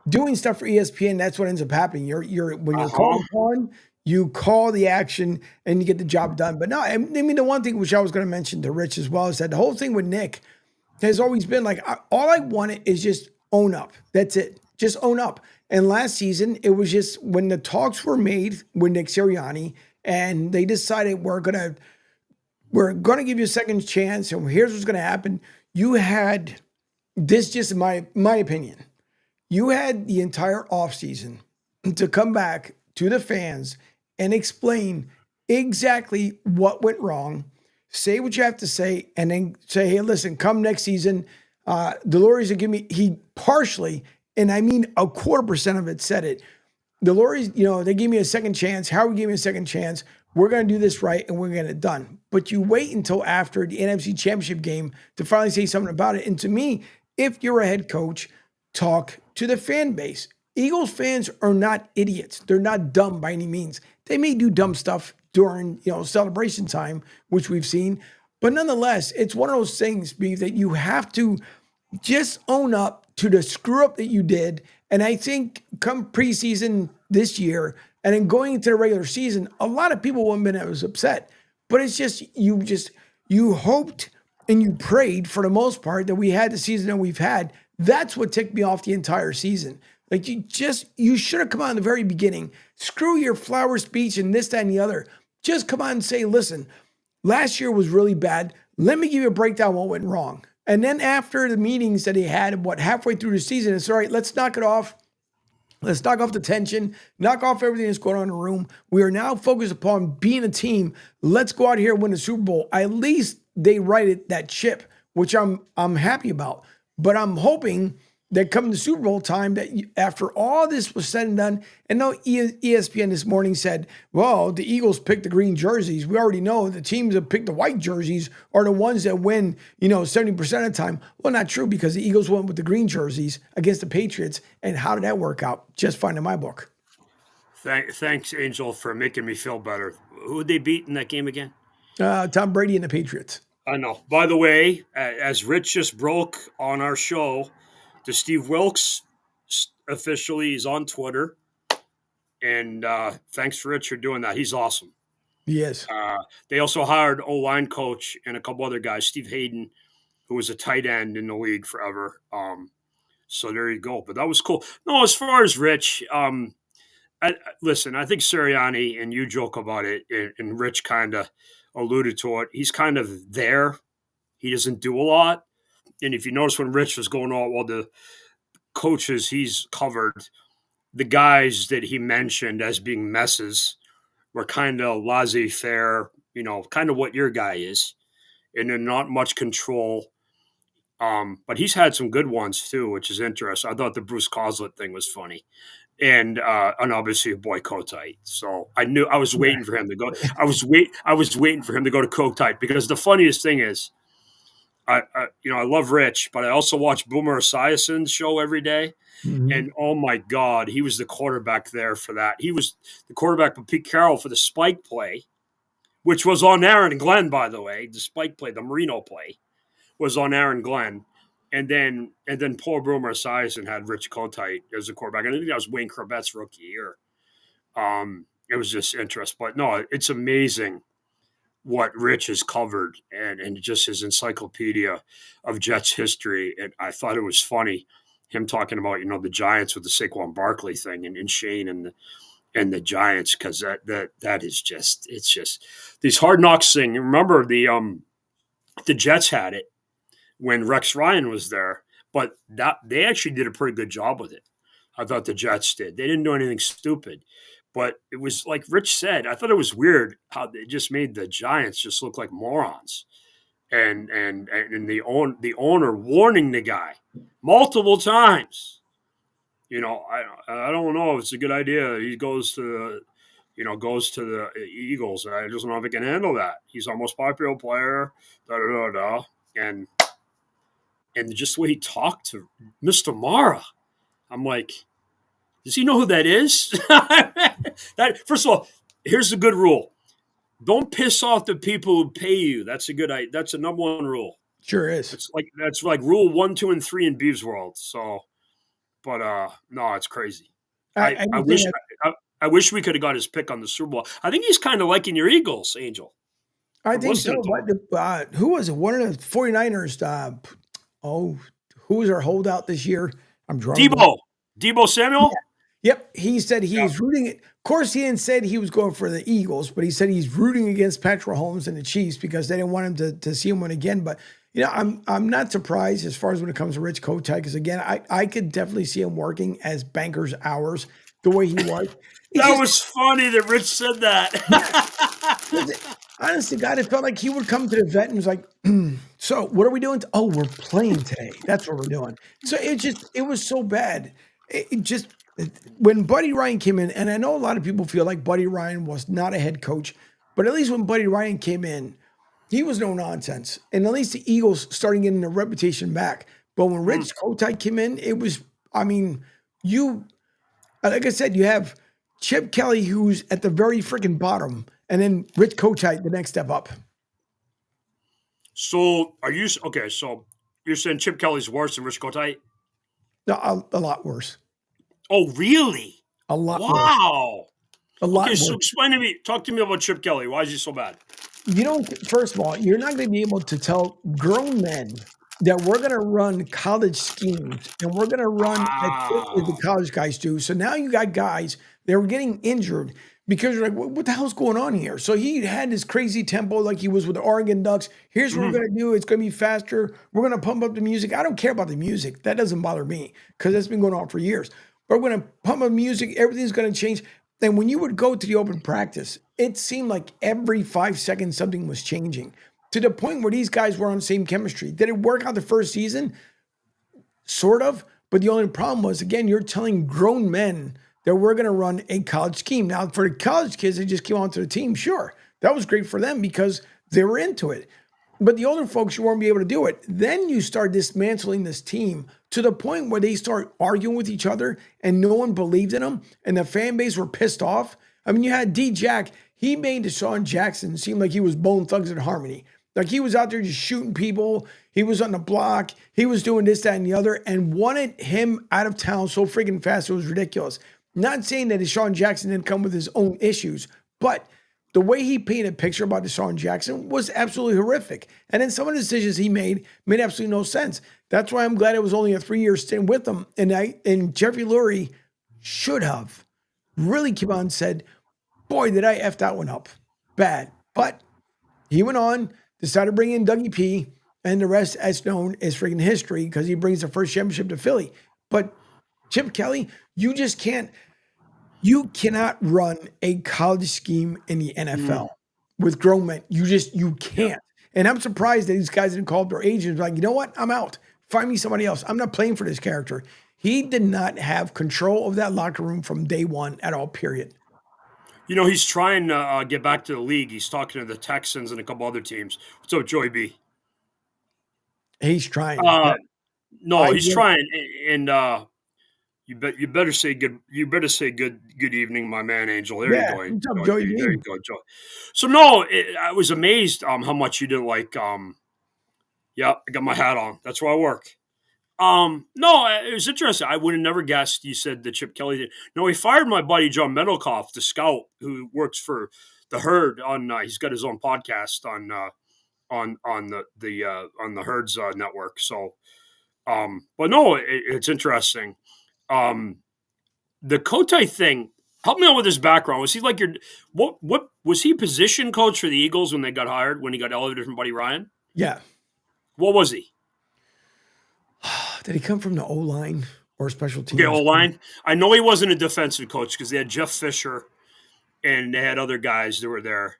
doing stuff for ESPN, that's what ends up happening. You're when you're called upon, you call the action and you get the job done. But no, I mean the one thing which I was going to mention to Rich as well is that the whole thing with Nick has always been like all I wanted is just own up. That's it. Just own up. And last season, it was just when the talks were made with Nick Sirianni and they decided we're gonna give you a second chance, and here's what's gonna happen. You had this, just my opinion. You had the entire offseason to come back to the fans and explain exactly what went wrong, say what you have to say, and then say, hey, listen, come next season. The Lorries will give me, he partially, and I mean a 25% of it said it. The Lorries, they gave me a second chance. Howard gave me a second chance. We're going to do this right and we're going to get it done. But you wait until after the NFC Championship game to finally say something about it. And to me, if you're a head coach, talk to the fan base. Eagles fans are not idiots. They're not dumb by any means. They may do dumb stuff during, celebration time, which we've seen. But nonetheless, it's one of those things, Beav, that you have to just own up to the screw up that you did. And I think come preseason this year and then going into the regular season, a lot of people wouldn't have been as upset. But it's just you hoped and you prayed for the most part that we had the season that we've had. That's what ticked me off the entire season. Like you should have come out in the very beginning. Screw your flower speech and this, that, and the other. Just come out and say, listen, last year was really bad. Let me give you a breakdown of what went wrong. And then after the meetings that he had, halfway through the season, it's all right, let's knock it off. Let's knock off the tension, knock off everything that's going on in the room. We are now focused upon being a team. Let's go out here and win the Super Bowl. At least they righted that ship, which I'm happy about. But I'm hoping that come the Super Bowl time, that after all this was said and done, and now ESPN this morning said, well, the Eagles picked the green jerseys. We already know the teams that pick the white jerseys are the ones that win, 70% of the time. Well, not true, because the Eagles went with the green jerseys against the Patriots. And how did that work out? Just fine in my book. Thanks, Angel, for making me feel better. Who would they beat in that game again? Tom Brady and the Patriots. I know. By the way, as Rich just broke on our show, the Steve Wilkes officially is on Twitter. And thanks for Rich for doing that. He's awesome. Yes. They also hired O-line coach and a couple other guys, Steve Hayden, who was a tight end in the league forever. So there you go. But that was cool. No, as far as Rich, listen, I think Sirianni, and you joke about it, and Rich kind of alluded to it. He's kind of there. He doesn't do a lot. And if you notice when Rich was going on, well, the coaches he's covered, the guys that he mentioned as being messes were kind of laissez-faire, kind of what your guy is, and they're not much control. But he's had some good ones too, which is interesting. I thought the Bruce Coslet thing was funny. And obviously your boy Kotite. So I knew I was waiting for him to go. I was waiting for him to go to Kotite, because the funniest thing is, I love Rich, but I also watch Boomer Esiason's show every day. Mm-hmm. And oh my God, he was the quarterback there for that. He was the quarterback with Pete Carroll for the spike play, which was on Aaron Glenn, by the way. The spike play, the Marino play, was on Aaron Glenn. And then poor Boomer Esiason had Rich Kotite as a quarterback. And I think that was Wayne Corbett's rookie year. It was just interesting. But no, it's amazing what Rich has covered and just his encyclopedia of Jets history. And I thought it was funny, him talking about, the Giants with the Saquon Barkley thing and Shane and the Giants, because that is just, it's just these Hard Knocks thing. Remember the Jets had it when Rex Ryan was there, but that they actually did a pretty good job with it. I thought the Jets did. They didn't do anything stupid. But it was like Rich said, I thought it was weird how they just made the Giants just look like morons. And the owner warning the guy multiple times. I don't know if it's a good idea. He goes to the Eagles. I just don't know if he can handle that. He's our most popular player. Da da da da. and just the way he talked to Mr. Mara, I'm like, does he know who that is? That first of all, here's the good rule: don't piss off the people who pay you. That's a number one rule. Sure is. That's like rule 1, 2, and 3 in Beav's world. So, but no, it's crazy. I, I I just think wish I wish we could have got his pick on the Super Bowl. I think he's kind of liking your Eagles, Angel. I From think so. listening to him. But who was it? One of the 49ers. Who was our holdout this year? I'm drawing. Debo Samuel. Yep. He said Yeah. he's rooting it. Of course, he didn't say he was going for the Eagles, but he said he's rooting against Patrick Mahomes and the Chiefs because they didn't want him to see him win again. But I'm not surprised as far as when it comes to Rich Kotite, because again, I could definitely see him working as banker's hours the way he was. That was funny that Rich said that. Honestly, God, it felt like he would come to the vet and was like, so what are we doing? Oh, we're playing today. That's what we're doing. So it was so bad. When Buddy Ryan came in, and I know a lot of people feel like Buddy Ryan was not a head coach, but at least when Buddy Ryan came in, he was no nonsense. And at least the Eagles starting getting their reputation back. But when Rich Kotite came in, it was, like I said, you have Chip Kelly, who's at the very freaking bottom, and then Rich Kotite, the next step up. So okay? So you're saying Chip Kelly's worse than Rich Kotite? No, a lot worse. Oh, really? A lot worse. Wow. A lot Okay, worse. so talk to me about Chip Kelly. Why is he so bad? First of all, you're not going to be able to tell grown men that we're going to run college schemes and we're going to run as the college guys do. So now you got guys that were getting injured because you're like, what the hell's going on here? So he had this crazy tempo like he was with the Oregon Ducks. Here's what we're going to do. It's going to be faster. We're going to pump up the music. I don't care about the music. That doesn't bother me because that's been going on for years. But we're going to pump up music. Everything's going to change. And when you would go to the open practice, it seemed like every 5 seconds something was changing to the point where these guys were on the same chemistry. Did it work out the first season? Sort of. But the only problem was, again, you're telling grown men that we're going to run a college scheme. Now, for the college kids that just came onto the team, sure, that was great for them because they were into it. But the older folks, you won't be able to do it. Then you start dismantling this team to the point where they start arguing with each other and no one believed in them and the fan base were pissed off. I mean, you had D-Jack. He made Deshaun Jackson seem like he was Bone Thugs and Harmony. Like he was out there just shooting people. He was on the block. He was doing this, that, and the other and wanted him out of town so freaking fast. It was ridiculous. Not saying that Deshaun Jackson didn't come with his own issues, but the way he painted a picture about Deshaun Jackson was absolutely horrific. And then some of the decisions he made absolutely no sense. That's why I'm glad it was only a 3-year stint with him. And Jeffrey Lurie should have really came on and said, boy, did I F that one up. Bad. But he went on, decided to bring in Dougie P, and the rest as known as freaking history because he brings the first championship to Philly. But Chip Kelly, you cannot run a college scheme in the NFL with grown men. You can't. And I'm surprised that these guys didn't call up their agents like, you know what? I'm out. Find me somebody else. I'm not playing for this character. He did not have control of that locker room from day one at all, period. He's trying to get back to the league. He's talking to the Texans and a couple other teams. What's up, Joey B? He's trying. No, he's trying. And you better say good. You better say good evening, my man, Angel. There you go. What's up, Joey? There you go, Joe. So no, I was amazed how much you didn't like. Yeah, I got my hat on. That's where I work. No, it was interesting. I would have never guessed you said that Chip Kelly did. No, he fired my buddy John Mendelkoff, the scout who works for the Herd on. He's got his own podcast on the Herd's network. So, but no, it's interesting. The Kotite thing. Help me out with his background. Was he like what was he position coach for the Eagles when they got hired? When he got elevated from Buddy Ryan? Yeah. What was he? Did he come from the O-line or special teams? Yeah, O-line. I know he wasn't a defensive coach because they had Jeff Fisher and they had other guys that were there.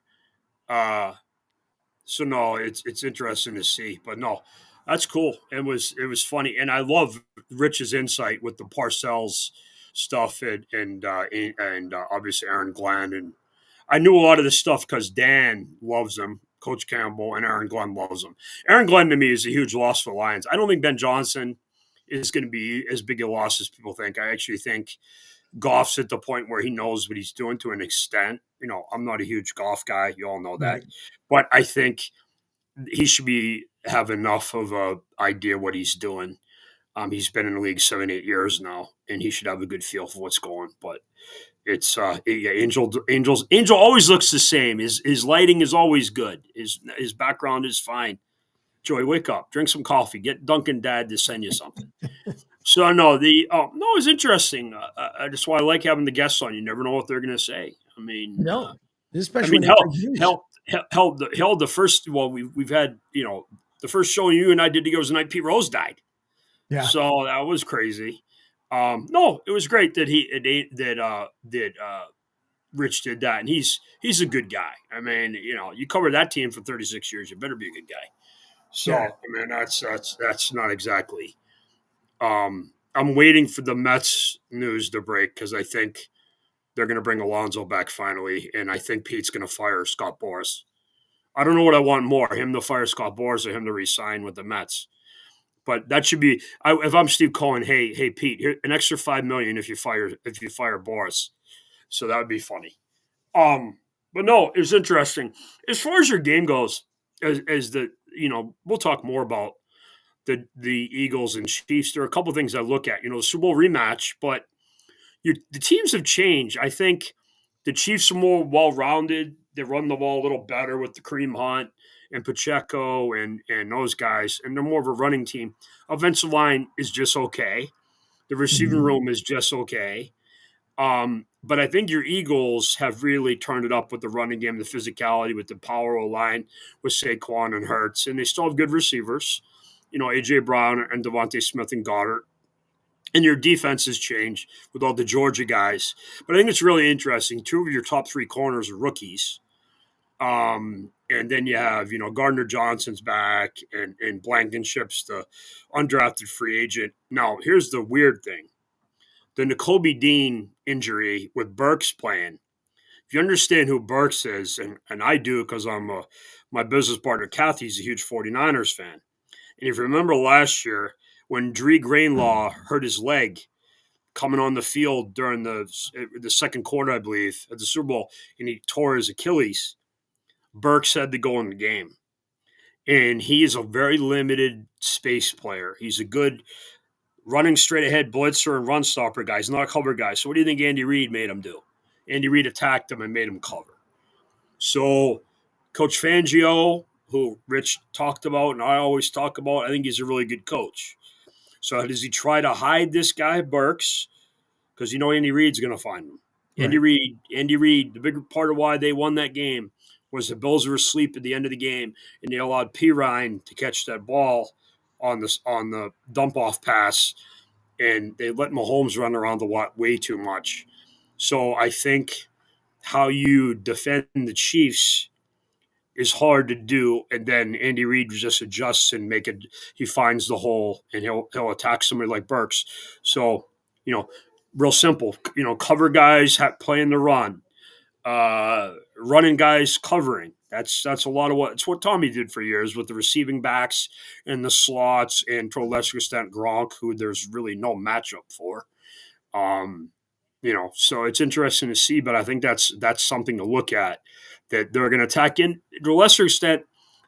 So no, it's interesting to see. But no, that's cool. It was funny, and I love Rich's insight with the Parcells stuff and obviously Aaron Glenn, and I knew a lot of this stuff because Dan loves him, Coach Campbell, and Aaron Glenn loves him. Aaron Glenn to me is a huge loss for the Lions. I don't think Ben Johnson is going to be as big a loss as people think. I actually think Goff's at the point where he knows what he's doing to an extent. I'm not a huge Goff guy. You all know that. Right. But I think he should have enough of a idea what he's doing. He's been in the league 7-8 years now, and he should have a good feel for what's going. But it's Angel always looks the same. His lighting is always good. His background is fine. Joey, wake up, drink some coffee, get Duncan Dad to send you something. So no, it's interesting. That's why I like having the guests on. You never know what they're going to say. I mean, No, especially held the first. Well, we've had the first show you and I did together was the night Pete Rose died. Yeah. So that was crazy. No, it was great that Rich did that, and he's a good guy. I mean, you covered that team for 36 years, you better be a good guy. So yeah. I mean, that's not exactly. I'm waiting for the Mets news to break because I think they're going to bring Alonso back finally, and I think Pete's going to fire Scott Boras. I don't know what I want more, him to fire Scott Boras or him to re-sign with the Mets. But that should be. If I'm Steve Cohen, hey Pete, here, an extra $5 million if you fire Boras. So that would be funny. But no, it's interesting as far as your game goes. As the we'll talk more about the Eagles and Chiefs. There are a couple of things I look at. The Super Bowl rematch, but the teams have changed. I think the Chiefs are more well-rounded. They run the ball a little better with the Kareem Hunt and Pacheco and those guys, and they're more of a running team. Offensive line is just okay. The receiving room is just okay. But I think your Eagles have really turned it up with the running game, the physicality, with the power of line with Saquon and Hurts, and they still have good receivers. A.J. Brown and Devontae Smith and Goddard. And your defense has changed with all the Georgia guys. But I think it's really interesting. 2 of your top 3 corners are rookies. And then you have, Gardner Johnson's back and Blankenship's the undrafted free agent. Now, here's the weird thing. The Nakobe Dean injury with Burks playing. If you understand who Burks is, and I do because my business partner Kathy's a huge 49ers fan. And if you remember last year when Dre Greenlaw hurt his leg coming on the field during the second quarter, I believe, at the Super Bowl, and he tore his Achilles, Burks had to go in the game. And he is a very limited space player. He's a good running straight ahead blitzer and run stopper guy. He's not a cover guy. So what do you think Andy Reid made him do? Andy Reid attacked him and made him cover. So Coach Fangio, who Rich talked about and I always talk about, I think he's a really good coach. So does he try to hide this guy, Burks? Because Andy Reid's going to find him. Right. Andy Reid, the bigger part of why they won that game was the Bills were asleep at the end of the game, and they allowed Pirine to catch that ball on the dump-off pass, and they let Mahomes run around the lot way too much. So I think how you defend the Chiefs is hard to do, and then Andy Reid just adjusts and he finds the hole, and he'll attack somebody like Burks. So, real simple, cover guys playing the run, running guys covering. That's a lot of it's what Tommy did for years with the receiving backs and the slots, and to a lesser extent Gronk, who there's really no matchup for. So it's interesting to see, but I think that's something to look at, that they're going to attack in. To a lesser extent,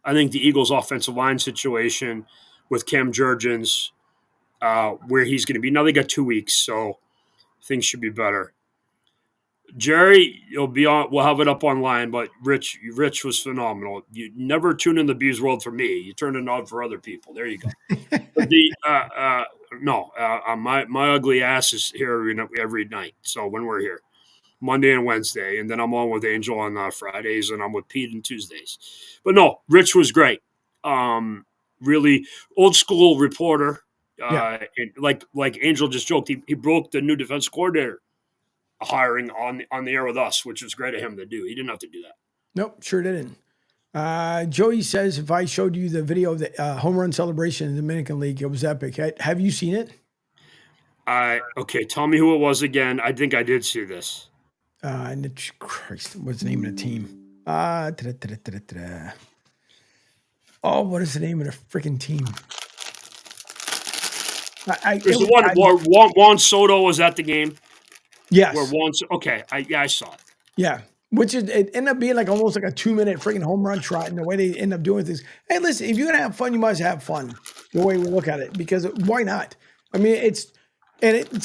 I think the Eagles' offensive line situation with Cam Jurgens, where he's going to be. Now they got 2 weeks, so things should be better. Jerry, you'll be on. We'll have it up online, but Rich was phenomenal. You never tune in the Beavs World for me. You turn it on for other people. There you go. But my ugly ass is here every night. So when we're here, Monday and Wednesday, and then I'm on with Angel on Fridays, and I'm with Pete on Tuesdays. But no, Rich was great. Really old school reporter. And like Angel just joked, he broke the new defense coordinator hiring on the air with us, which was great of him to do. He didn't have to do that. Nope, sure didn't. Joey says, if I showed you the video of the home run celebration in the Dominican League, it was epic. Have you seen it? Okay, tell me who it was again. I think I did see this. Christ, what's the name of the team? Oh, what is the name of the freaking team? There's the one where Juan Soto was at the game. Where yes, Juan, okay, I saw it. yeah. Which is it ended up being like almost like a 2-minute freaking home run trot in the way they end up doing things. Hey, listen, if you're gonna have fun, you must have fun. The way we look at it, because why not? I mean, it's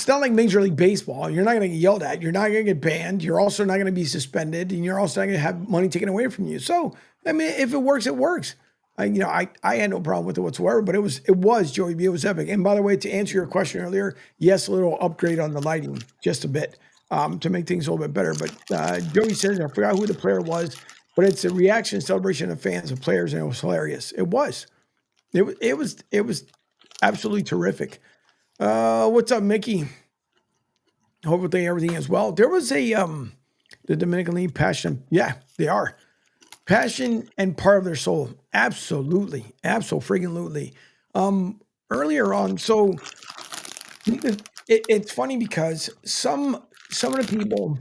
not like Major League Baseball. You're not gonna get yelled at. You're not gonna get banned. You're also not gonna be suspended, and you're also not gonna have money taken away from you. So, I mean, if it works, it works. I had no problem with it whatsoever. But it was Joey B. It was epic. And by the way, to answer your question earlier, yes, a little upgrade on the lighting, just a bit. To make things a little bit better. But Joey says, I forgot who the player was, but it's a reaction celebration of fans and players, and it was hilarious. It was. It was absolutely terrific. What's up, Mickey? Hopefully everything is well. There was the Dominican League passion. Yeah, they are. Passion and part of their soul. Absolutely. Absolutely. Earlier on, so it's funny because some of the people,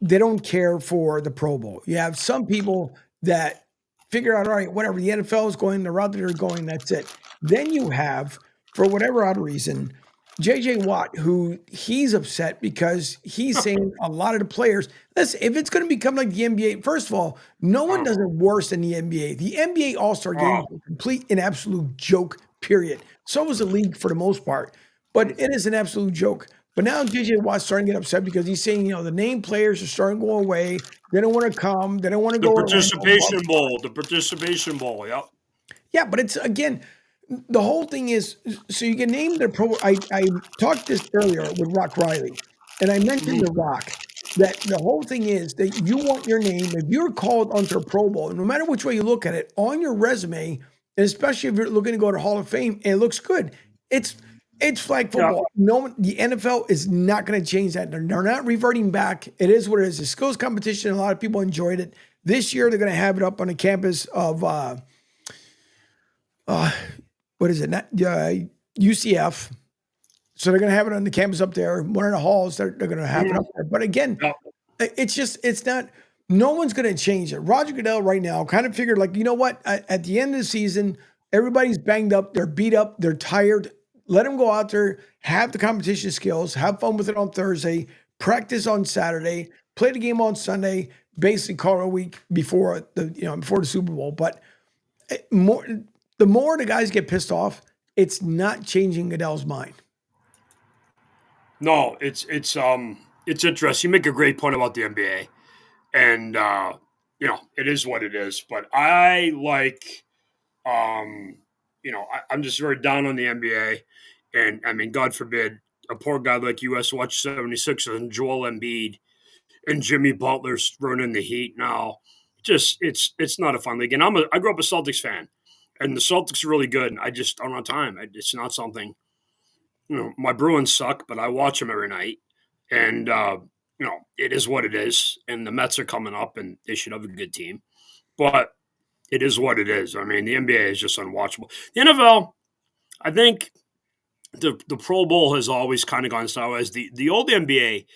they don't care for the Pro Bowl. You have some people that figure out, all right, whatever, the NFL is going the route that they're going, that's it. Then you have, for whatever odd reason, JJ Watt, who he's upset because he's saying a lot of the players, listen, if it's going to become like the NBA, first of all, no one does it worse than the NBA. The NBA All-Star game is a complete and absolute joke, period. So was the league for the most part, but it is an absolute joke. But now JJ Watt's starting to get upset because he's saying, the name players are starting to go away. They don't want to come. They don't want to The go. participation bowl. The participation bowl. Yep. Yeah, but it's again, the whole thing is so you can name the pro. I talked this earlier with Rock Riley, and I mentioned The Rock. That the whole thing is that you want your name, if you're called onto a Pro Bowl, no matter which way you look at it, on your resume, and especially if you're looking to go to Hall of Fame, it looks good. It's flag football. No, the NFL is not going to change that. They're not reverting back. It is what it is. A skills competition. A lot of people enjoyed it. This year, they're going to have it up on the campus of what is it? UCF. So they're going to have it on the campus up there. One of the halls, they're going to have it up there. But again, it's not. No one's going to change it. Roger Goodell right now kind of figured, like, you know what? At the end of the season, everybody's banged up. They're beat up. They're tired. Let them go out there, have the competition skills, have fun with it on Thursday, practice on Saturday, play the game on Sunday, basically call it a week before the Super Bowl. But the more the guys get pissed off, it's not changing Goodell's mind. No, it's interesting. You make a great point about the NBA, and it is what it is. But I like, I'm just very down on the NBA, and I mean, God forbid a poor guy like you has to watch 76ers and Joel Embiid and Jimmy Butler's running the Heat now. Just it's not a fun league, and I grew up a Celtics fan, and the Celtics are really good. And I just don't have time. It's not something. My Bruins suck, but I watch them every night, and it is what it is. And the Mets are coming up, and they should have a good team, but it is what it is. I mean, the NBA is just unwatchable. The NFL, I think the Pro Bowl has always kind of gone sideways. The old NBA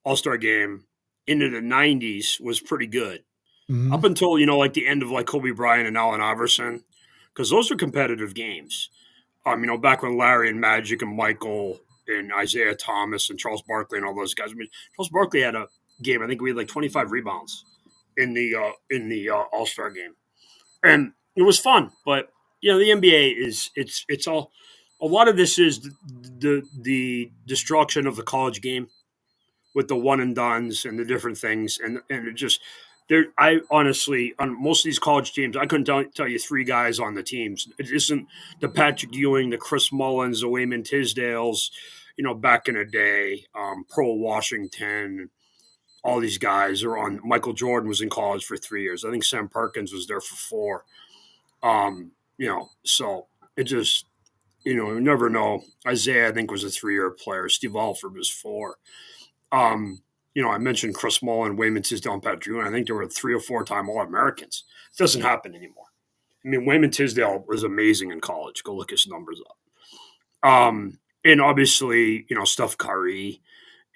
All-Star game into the 90s was pretty good. Mm-hmm. Up until, like the end of like Kobe Bryant and Allen Iverson, because those are competitive games. Back when Larry and Magic and Michael and Isaiah Thomas and Charles Barkley and all those guys. I mean, Charles Barkley had a game. I think we had like 25 rebounds in the All-Star game, and it was fun. But the NBA it's all. A lot of this is the destruction of the college game with the one and dones and the different things, and it just there. I honestly, on most of these college teams, I couldn't tell you three guys on the teams. It isn't the Patrick Ewing, the Chris Mullins, the Wayman Tisdales, back in the day, Pearl Washington. All these guys are on. Michael Jordan was in college for 3 years. I think Sam Perkins was there for 4. So it just, you never know. Isaiah, I think, was a 3-year player. Steve Alford was 4. I mentioned Chris Mullin, Wayman Tisdale, and Patrick Ewing. I think there were 3 or 4-time All-Americans. It doesn't happen anymore. I mean, Wayman Tisdale was amazing in college. Go look his numbers up. And obviously, Steph Curry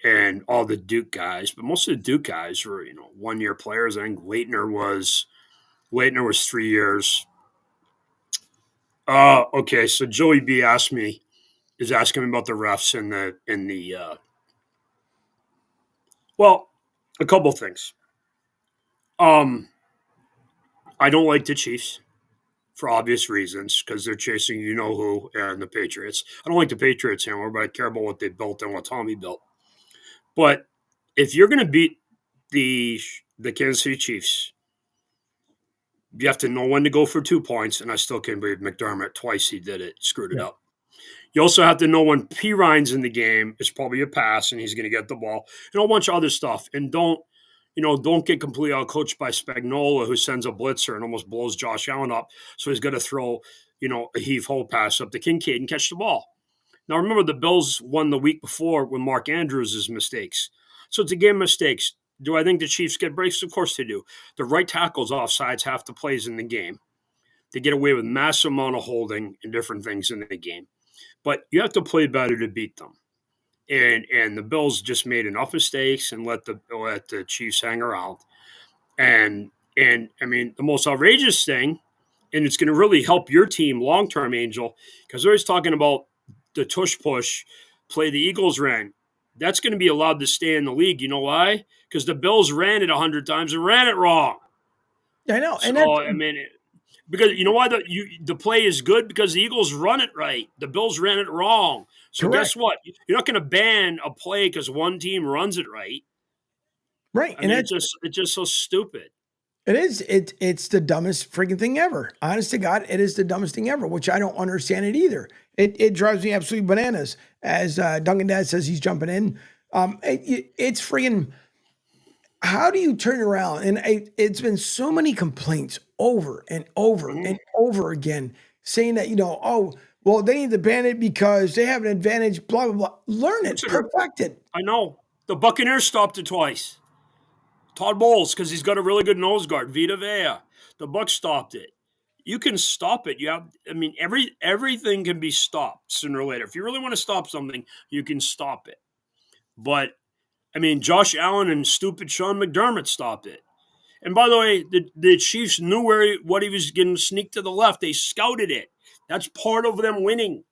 and all the Duke guys, but most of the Duke guys were, 1-year players. I think Leitner was 3 years. Okay. So Joey B is asking me about the refs in the. Well, a couple things. Um, I don't like the Chiefs for obvious reasons because they're chasing you know who and the Patriots. I don't like the Patriots anymore, but I care about what they built and what Tommy built. But if you're going to beat the the Kansas City Chiefs, you have to know when to go for 2 points. And I still can't believe McDermott twice he did it, screwed it Yeah. up. You also have to know when P. Ryan's in the game, it's probably a pass and he's going to get the ball and a whole bunch of other stuff. And don't get completely outcoached by Spagnuolo, who sends a blitzer and almost blows Josh Allen up. So he's got to throw, a heave-ho pass up to Kincaid and catch the ball. Now, remember, the Bills won the week before with Mark Andrews' mistakes. So it's a game of mistakes. Do I think the Chiefs get breaks? Of course they do. The right tackle's offsides half the plays in the game. They get away with massive amount of holding and different things in the game. But you have to play better to beat them. And the Bills just made enough mistakes and let the Chiefs hang around. And I mean, the most outrageous thing, and it's going to really help your team long term, Angel, because they're always talking about the tush push play the Eagles ran. That's going to be allowed to stay in the league. You know why? Because the Bills ran it 100 times and ran it wrong. I know, and So I mean, because you know why the play is good because the Eagles run it right. The Bills ran it wrong. So correct. guess what? You're not going to ban a play because one team runs it right. Right, I and mean, that's it's just so stupid. it is. It's the dumbest freaking thing ever. Honest to God, it is the dumbest thing ever, which I don't understand it either. It drives me absolutely bananas. As Duncan Dad says, he's jumping in. It's freaking. How do you turn around? And it's been so many complaints over and over Mhm. and over again, saying that oh well, they need to ban it because they have an advantage. Blah blah blah. Learn it, Consider, perfect it. I know the Buccaneers stopped it twice. Todd Bowles, because he's got a really good nose guard. Vita Vea. The Bucs stopped it. You can stop it. I mean, everything can be stopped sooner or later. If you really want to stop something, you can stop it. But I mean, Josh Allen and stupid Sean McDermott stopped it. And by the way, the Chiefs knew what he was going to sneak to the left. They scouted it. That's part of them winning.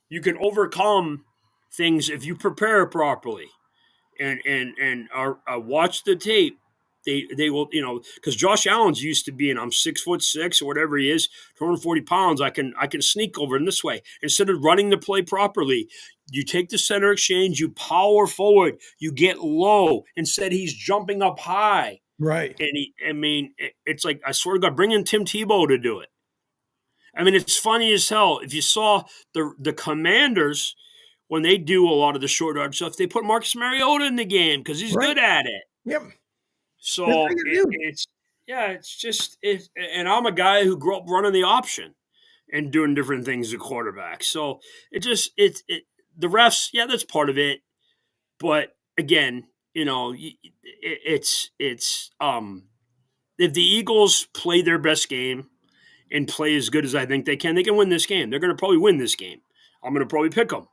You can overcome things if you prepare properly and watch the tape. They will because Josh Allen's used to being I'm 6'6" or whatever he is, 240 pounds. I can sneak over in this way instead of running the play properly. You take the center exchange, you power forward, you get low. Instead, he's jumping up high, Right. and it's like I swear to God, bring in Tim Tebow to do it. I mean, it's funny as hell. If you saw the Commanders when they do a lot of the short yard stuff, they put Marcus Mariota in the game because he's Right. good at it. Yep. Good for So you, dude. it's just it. And I'm a guy who grew up running the option and doing different things at quarterback. So the refs, yeah, that's part of it. But again, it's if the Eagles play their best game and play as good as I think they can win this game. They're going to probably win this game. I'm going to probably pick them.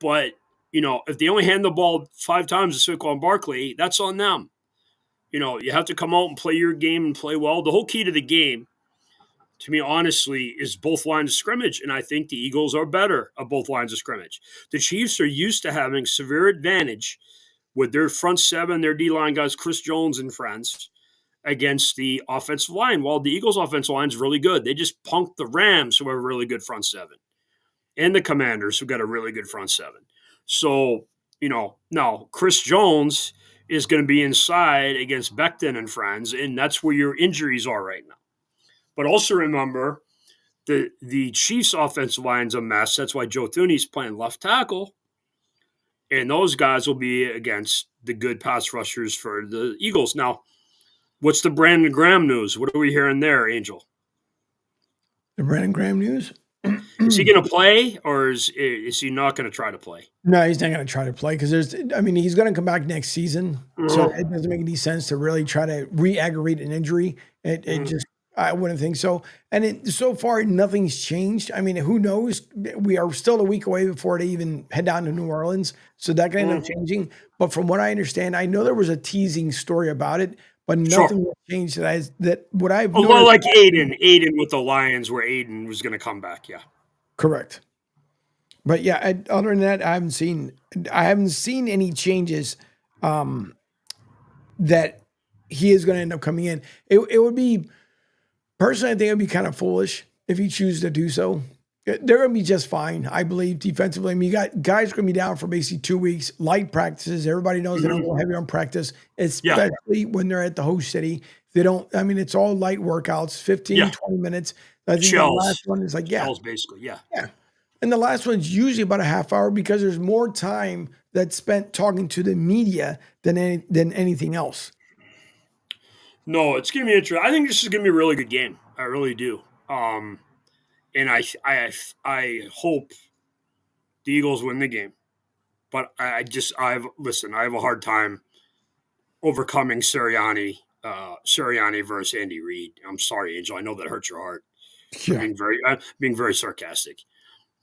But, if they only hand the ball 5 times to Saquon Barkley, that's on them. You have to come out and play your game and play well. The whole key to the game, to me, honestly, is both lines of scrimmage. And I think the Eagles are better at both lines of scrimmage. The Chiefs are used to having severe advantage with their front seven, their D-line guys, Chris Jones and friends, against the offensive line. Well, the Eagles' offensive line is really good. They just punked the Rams, who have a really good front seven, and the Commanders, who got a really good front seven. So, now Chris Jones is going to be inside against Becton and friends, and that's where your injuries are right now. But also remember, the Chiefs' offensive line's a mess. That's why Joe Thuney's playing left tackle, and those guys will be against the good pass rushers for the Eagles. Now, what's the Brandon Graham news? What are we hearing there, Angel? The Brandon Graham news. Is he going to play, or is he not going to try to play? No, he's not going to try to play because he's going to come back next season. So it doesn't make any sense to really try to re-aggravate an injury. It just, I wouldn't think so. And so far, nothing's changed. I mean, who knows? We are still a week away before they even head down to New Orleans. So that can end up changing. But from what I understand, I know there was a teasing story about it, but nothing has changed that what I've A lot noticed. like Aiden with the Lions, where Aiden was going to come back. Yeah, Correct. But yeah, other than that, I haven't seen any changes that he is going to end up coming in. It would be personally, I think it would be kind of foolish if he chooses to do so. They're going to be just fine, I believe, defensively. I mean, you got guys going to be down for basically 2 weeks, light practices. Everybody knows they don't go heavy on practice, especially when they're at the host city. They don't, I mean, it's all light workouts, 15, 20 minutes. I think the last one is like, Shells, basically, yeah. And the last one's usually about a half hour because there's more time that's spent talking to the media than anything else. No, it's going to be interesting. I think this is going to be a really good game. I really do. And I hope the Eagles win the game. But I have a hard time overcoming Sirianni versus Andy Reid. I'm sorry, Angel. I know that hurts your heart. Yeah. I'm being very sarcastic.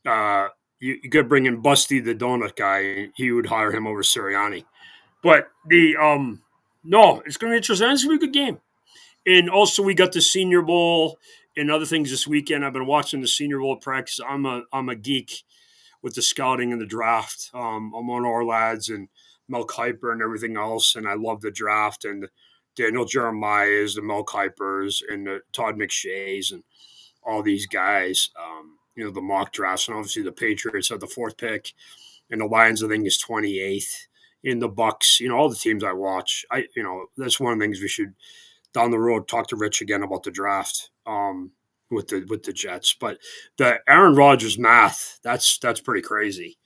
You could bring in Busty the donut guy. He would hire him over Sirianni. But no, it's going to be interesting. It's going to be a good game. And also, we got the Senior Bowl and other things this weekend. I've been watching the Senior Bowl practice. I'm a geek with the scouting and the draft. I'm on our lads and Mel Kiper and everything else, and I love the draft and Daniel Jeremiah's, the Mel Kipers, and the Todd McShay's, and all these guys. The mock drafts, and obviously the Patriots have the 4th pick, and the Lions, I think, is 28th. In the Bucks, all the teams I watch. That's one of the things we should down the road talk to Rich again about the draft with the Jets. But the Aaron Rodgers math, that's pretty crazy.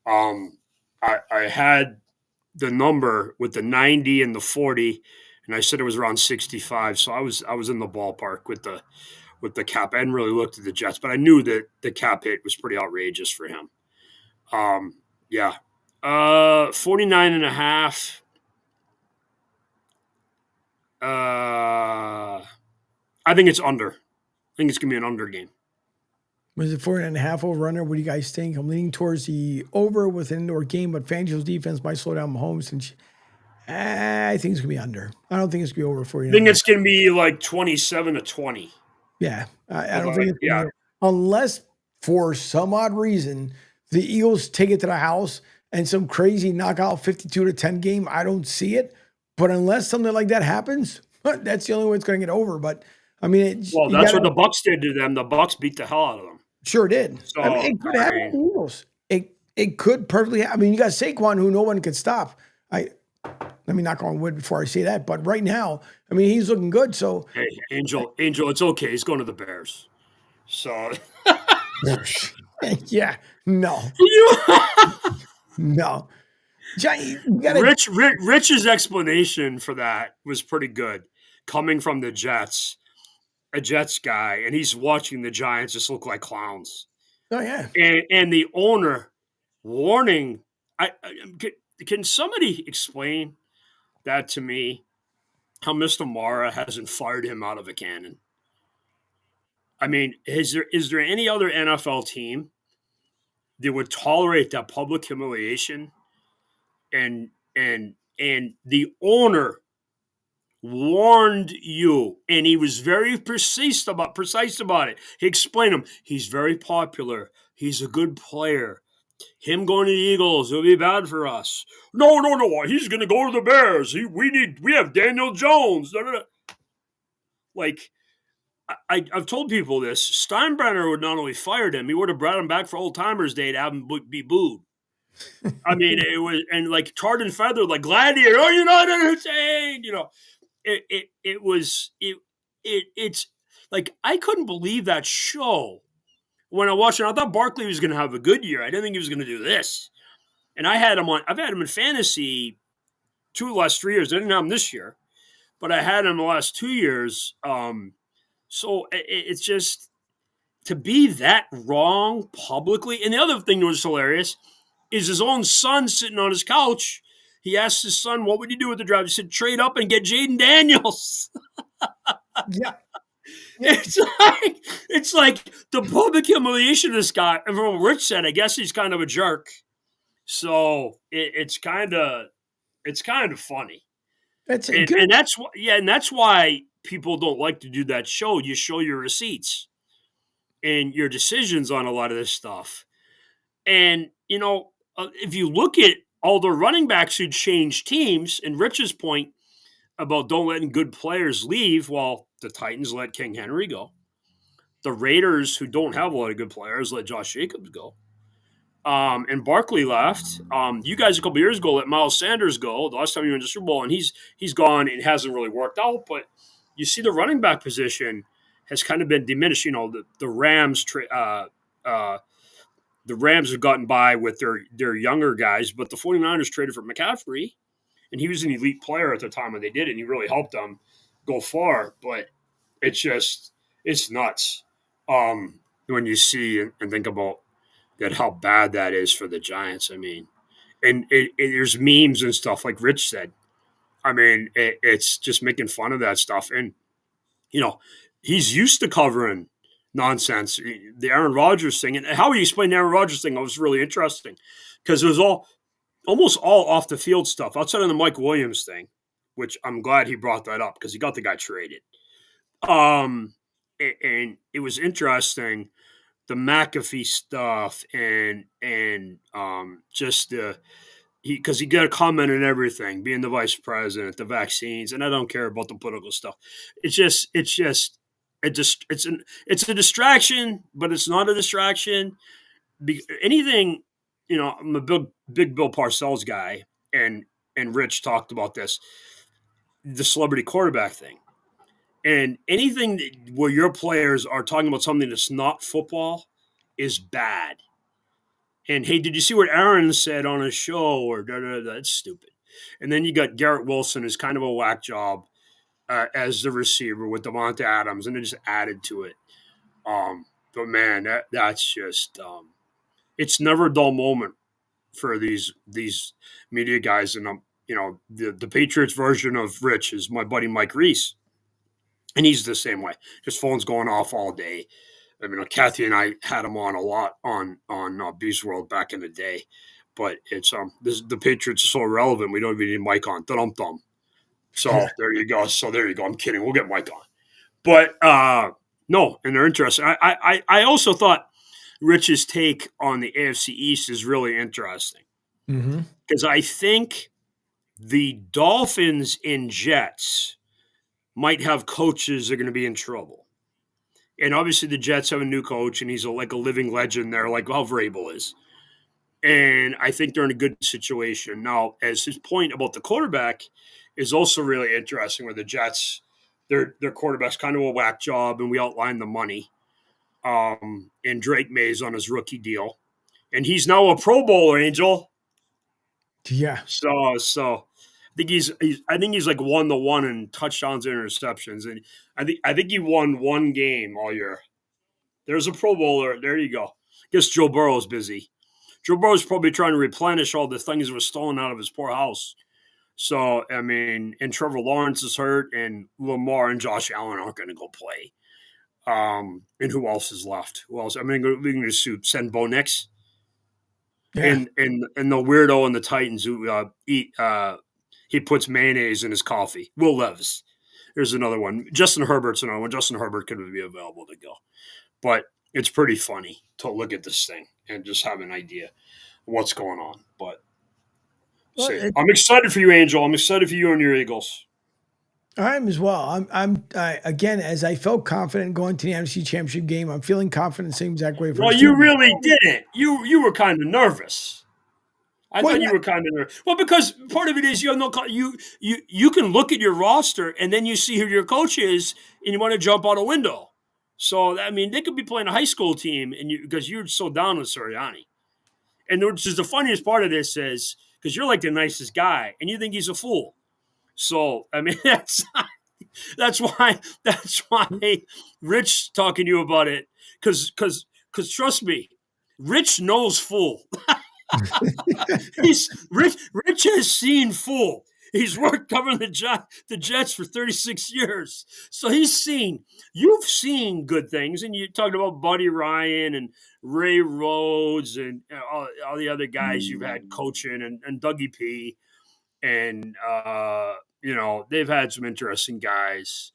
I had the number with the 90 and the 40, and I said it was around 65. So I was in the ballpark with the cap. I hadn't really looked at the Jets, but I knew that the cap hit was pretty outrageous for him. 49 and a half. I think it's under. I think it's going to be an under game. Was it 4.5 over under? What do you guys think? I'm leaning towards the over with an indoor game, but Fangio's defense might slow down Mahomes. I think it's going to be under. I don't think it's going to be over 49. I think it's going to be like 27-20. Yeah. I don't think it's going to be, unless for some odd reason the Eagles take it to the house and some crazy knockout 52-10 game. I don't see it. But unless something like that happens, that's the only way it's going to get over. But I mean, that's what the Bucks did to them. The Bucks beat the hell out of them. Sure did. So, I mean, it could happen to the Eagles. It could perfectly happen. I mean, you got Saquon, who no one could stop. Let me knock on wood before I say that. But right now, I mean, he's looking good. So, hey, Angel, it's okay. He's going to the Bears. So, yeah, no, no. Rich's explanation for that was pretty good, coming from the Jets, a Jets guy, and he's watching the Giants just look like clowns. Oh yeah, and the owner warning. Can somebody explain that to me? How Mr. Mara hasn't fired him out of a cannon? I mean, is there any other NFL team that would tolerate that public humiliation? And the owner warned you, and he was very precise about it. He explained him. He's very popular. He's a good player. Him going to the Eagles will be bad for us. No. He's going to go to the Bears. We have Daniel Jones. Like, I've told people this. Steinbrenner would not only fired him, he would have brought him back for Old Timers Day to have him be booed. I mean, it was, and like tarred and feather, like Gladiator. Oh, you're not entertained. It's like I couldn't believe that show when I watched it. I thought Barkley was going to have a good year. I didn't think he was going to do this. And I've had him in fantasy 2 of the last 3 years. I didn't have him this year, but I had him the last 2 years. So it's just to be that wrong publicly. And the other thing that was hilarious is his own son sitting on his couch. He asked his son, what would you do with the draft? He said, trade up and get Jaden Daniels. Yeah. It's like the public humiliation of this guy. And from what Rich said, I guess he's kind of a jerk. So it's kind of funny. That's And, good. and that's why, yeah, and that's why people don't like to do that show. You show your receipts and your decisions on a lot of this stuff. And, if you look at all the running backs who changed teams, and Rich's point about don't letting good players leave, well, the Titans let King Henry go. The Raiders, who don't have a lot of good players, let Josh Jacobs go. And Barkley left. You guys a couple years ago let Miles Sanders go. The last time you were in the Super Bowl, and he's gone. It hasn't really worked out. But you see, the running back position has kind of been diminished. The Rams. The Rams have gotten by with their younger guys, but the 49ers traded for McCaffrey, and he was an elite player at the time when they did it, and he really helped them go far. But it's nuts when you see and think about that how bad that is for the Giants. I mean, and there's memes and stuff like Rich said. I mean, it's just making fun of that stuff, and you know, he's used to covering nonsense. The Aaron Rodgers thing, and how he explained the Aaron Rodgers thing, was really interesting because it was almost all off the field stuff outside of the Mike Williams thing, which I'm glad he brought that up because he got the guy traded. And it was interesting, the McAfee stuff and just the because he got a comment on everything, being the vice president, the vaccines, and I don't care about the political stuff. It's a distraction, but it's not a distraction. Anything, I'm a big Bill Parcells guy, and Rich talked about this, the celebrity quarterback thing, and anything where your players are talking about something that's not football is bad. And hey, did you see what Aaron said on a show? Or that's stupid. And then you got Garrett Wilson, who's kind of a whack job as the receiver with Devonta Adams, and they just added to it. But man, that's just it's never a dull moment for these media guys. And the Patriots version of Rich is my buddy Mike Reese, and he's the same way. His phone's going off all day. I mean, Kathy and I had him on a lot on Beast World back in the day, but it's the Patriots are so irrelevant. We don't even need Mike on. Dum dum. So there you go. I'm kidding. We'll get Mike on, but no, and they're interesting. I also thought Rich's take on the AFC East is really interesting because I think the Dolphins and Jets might have coaches that are going to be in trouble. And obviously the Jets have a new coach, and he's like a living legend there, like how Vrabel is. And I think they're in a good situation. Now, as his point about the quarterback is also really interesting, where the Jets, their quarterback's kind of a whack job, and we outlined the money. And Drake May's on his rookie deal. And he's now a Pro Bowler, Angel. Yeah. So I think he's like 1-1 in touchdowns and interceptions, and I think he won one game all year. There's a Pro Bowler. There you go. Guess Joe Burrow's busy. Joe Burrow's probably trying to replenish all the things that were stolen out of his poor house. So I mean, and Trevor Lawrence is hurt, and Lamar and Josh Allen aren't going to go play. And who else is left? Who else? I mean, we can just send Bo Nix. Yeah. And the weirdo in the Titans who he puts mayonnaise in his coffee. Will Levis. There's another one. Justin Herbert's another one. Justin Herbert could be available to go. But it's pretty funny to look at this thing and just have an idea of what's going on. But I'm excited for you, Angel. I'm excited for you and your Eagles. I am as well. Again, as I felt confident going to the NFC Championship game, I'm feeling confident the same exact way. Well, you really didn't. You were kind of nervous. I thought you were kind of nervous. Well, because part of it is you can look at your roster and then you see who your coach is and you want to jump out a window. So I mean, they could be playing a high school team and because you're so down with Sirianni. And which is the funniest part of this is because you're like the nicest guy and you think he's a fool. So I mean that's why Rich talking to you about it because trust me, Rich knows fool. Rich has seen fool. He's worked covering the Jets for 36 years. So you've seen good things. And you talked about Buddy Ryan and Ray Rhodes and all the other guys you've had coaching and Dougie P. and they've had some interesting guys,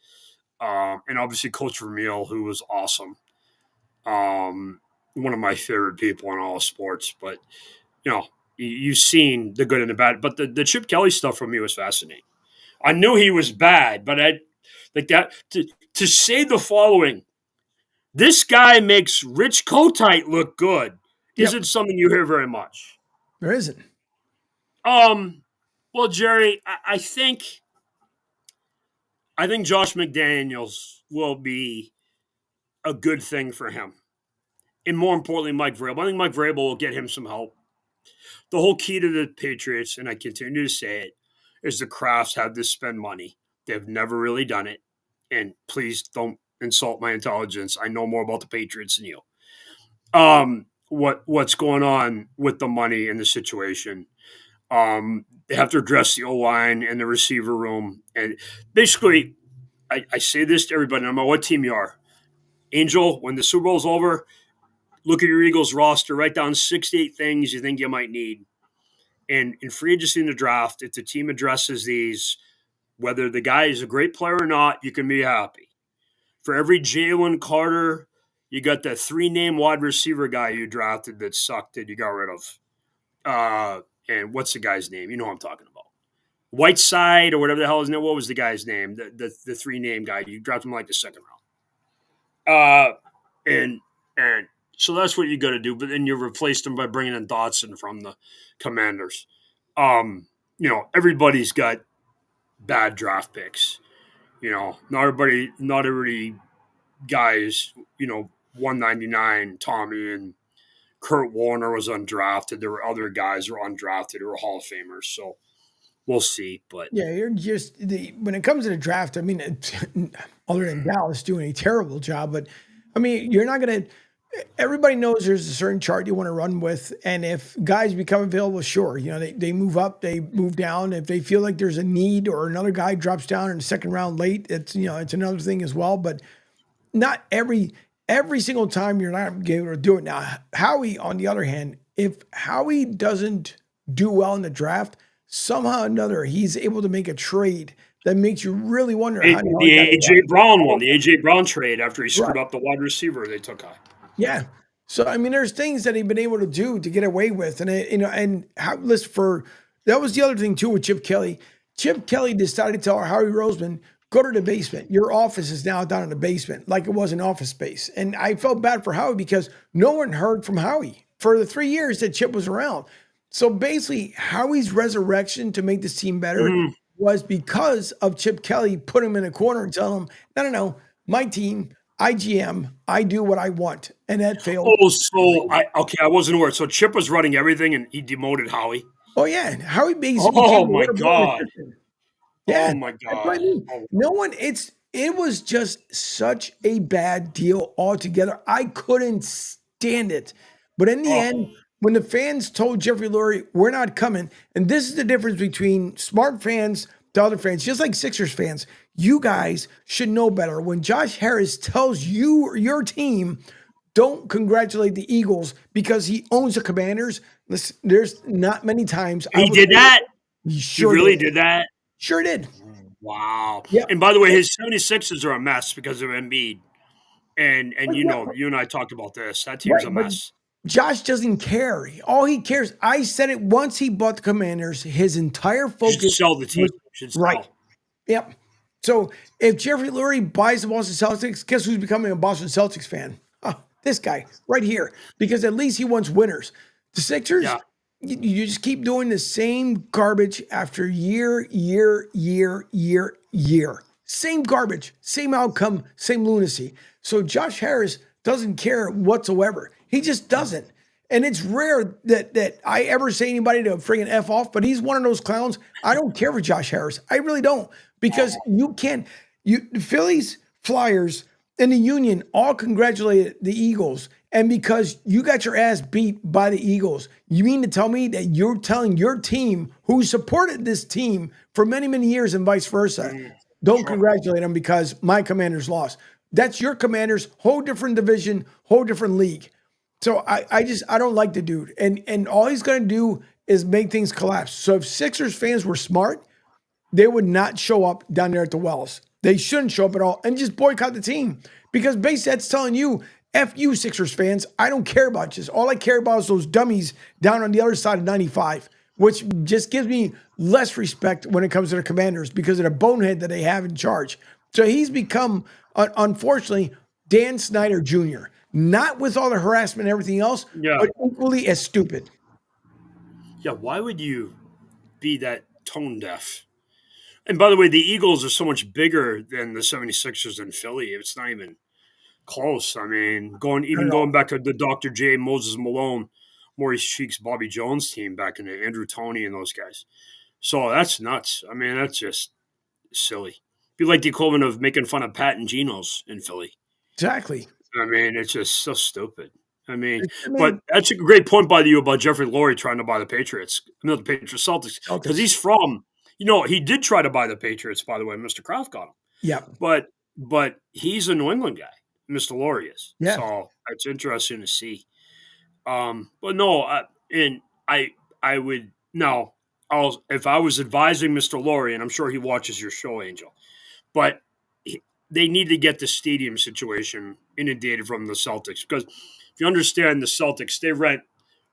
and obviously Coach Vermeil, who was awesome. One of my favorite people in all sports, but you've seen the good and the bad. But the Chip Kelly stuff for me was fascinating. I knew he was bad, but I like that to say the following: this guy makes Rich Kotite look good. Yep. Isn't something you hear very much. There isn't. Well, Jerry, I think Josh McDaniels will be a good thing for him, and more importantly, Mike Vrabel. I think Mike Vrabel will get him some help. The whole key to the Patriots, and I continue to say it, is the Crafts have to spend money. They've never really done it, and please don't insult my intelligence. I know more about the Patriots than you. What's going on with the money and the situation? They have to address the O-line and the receiver room. And basically, I say this to everybody, no matter what team you are. Angel, when the Super Bowl's over, look at your Eagles roster, write down 6 to 8 things you think you might need. And in free agency in the draft, if the team addresses these, whether the guy is a great player or not, you can be happy. For every Jalen Carter, you got that 3-name wide receiver guy you drafted that sucked that you got rid of. And what's the guy's name? You know what I'm talking about. Whiteside or whatever the hell his name. What was the guy's name? The 3-name guy. You dropped him like the second round. And so that's what you got to do. But then you replaced him by bringing in Dotson from the Commanders. Everybody's got bad draft picks. Not every guys. 199 Tommy and Kurt Warner was undrafted. There were other guys who were undrafted who were Hall of Famers. So we'll see. But Yeah, you're just when it comes to the draft, I mean, other than Dallas doing a terrible job, but I mean, you're not going to. Everybody knows there's a certain chart you want to run with, and if guys become available, sure, they move up, they move down. If they feel like there's a need or another guy drops down in the second round late, it's another thing as well. But not every single time you're not able to do it. Now, Howie, on the other hand, if Howie doesn't do well in the draft, somehow or another, he's able to make a trade that makes you really wonder how the A.J. Brown one, the A.J. Brown trade after he screwed up the wide receiver they took on. Yeah. So, I mean, there's things that he's been able to do to get away with. And, that was the other thing, too, with Chip Kelly. Chip Kelly decided to tell Howie Roseman, go to the basement. Your office is now down in the basement, like it was an office space. And I felt bad for Howie because no one heard from Howie for the 3 years that Chip was around. So basically, Howie's resurrection to make this team better was because of Chip Kelly put him in a corner and tell him, no, my team, I GM, I do what I want. And that failed. Oh, so I wasn't aware. So Chip was running everything and he demoted Howie. Oh, yeah. Howie basically. Oh, my God. Yeah. Oh, my God. I mean. No one, it was just such a bad deal altogether. I couldn't stand it. But in the end, when the fans told Jeffrey Lurie, we're not coming, and this is the difference between smart fans to other fans, just like Sixers fans, you guys should know better. When Josh Harris tells you or your team, don't congratulate the Eagles because he owns the Commanders, listen, there's not many times. He did that? He really did that? Sure did. Wow. Yep. And by the way, his 76ers are a mess because of Embiid. And you and I talked about this. That team's a mess. Josh doesn't care. All he cares, I said it once he bought the Commanders, his entire focus should sell the team. Right. Yep. So if Jeffrey Lurie buys the Boston Celtics, guess who's becoming a Boston Celtics fan? This guy right here, because at least he wants winners. The Sixers, you just keep doing the same garbage after year. Same garbage, same outcome, same lunacy. So Josh Harris doesn't care whatsoever. He just doesn't. And it's rare that I ever say anybody to friggin' F off, but he's one of those clowns. I don't care for Josh Harris. I really don't. Because the Phillies, Flyers, and the Union all congratulated the Eagles. And because you got your ass beat by the Eagles, you mean to tell me that you're telling your team who supported this team for many, many years and vice versa, don't congratulate them because my Commanders lost. That's your Commanders, whole different division, whole different league. So I don't like the dude. And all he's going to do is make things collapse. So if Sixers fans were smart, they would not show up down there at the Wells. They shouldn't show up at all and just boycott the team because basically that's telling you, F you Sixers fans, I don't care about you. All I care about is those dummies down on the other side of 95, which just gives me less respect when it comes to the Commanders because of the bonehead that they have in charge. So he's become, unfortunately, Dan Snyder Jr., not with all the harassment and everything else, but equally as stupid. Yeah, why would you be that tone deaf? And by the way, the Eagles are so much bigger than the 76ers in Philly. It's not even close. I mean, going back to the Dr. J, Moses Malone, Maurice Cheeks, Bobby Jones team back in the Andrew Toney and those guys. So that's nuts. I mean, that's just silly. Be like the equivalent of making fun of Pat and Geno's in Philly. Exactly. I mean, it's just so stupid. I mean, but that's a great point by you about Jeffrey Lurie trying to buy the Patriots. No, the Patriots Celtics. Because he's from, he did try to buy the Patriots, by the way. Mr. Kraft got him. Yeah. But he's a New England guy. Mr. Lurie is. Yeah. So it's interesting to see. But no, I would no. If I was advising Mr. Lurie, and I'm sure he watches your show, Angel, but they need to get the stadium situation inundated from the Celtics because if you understand the Celtics, they rent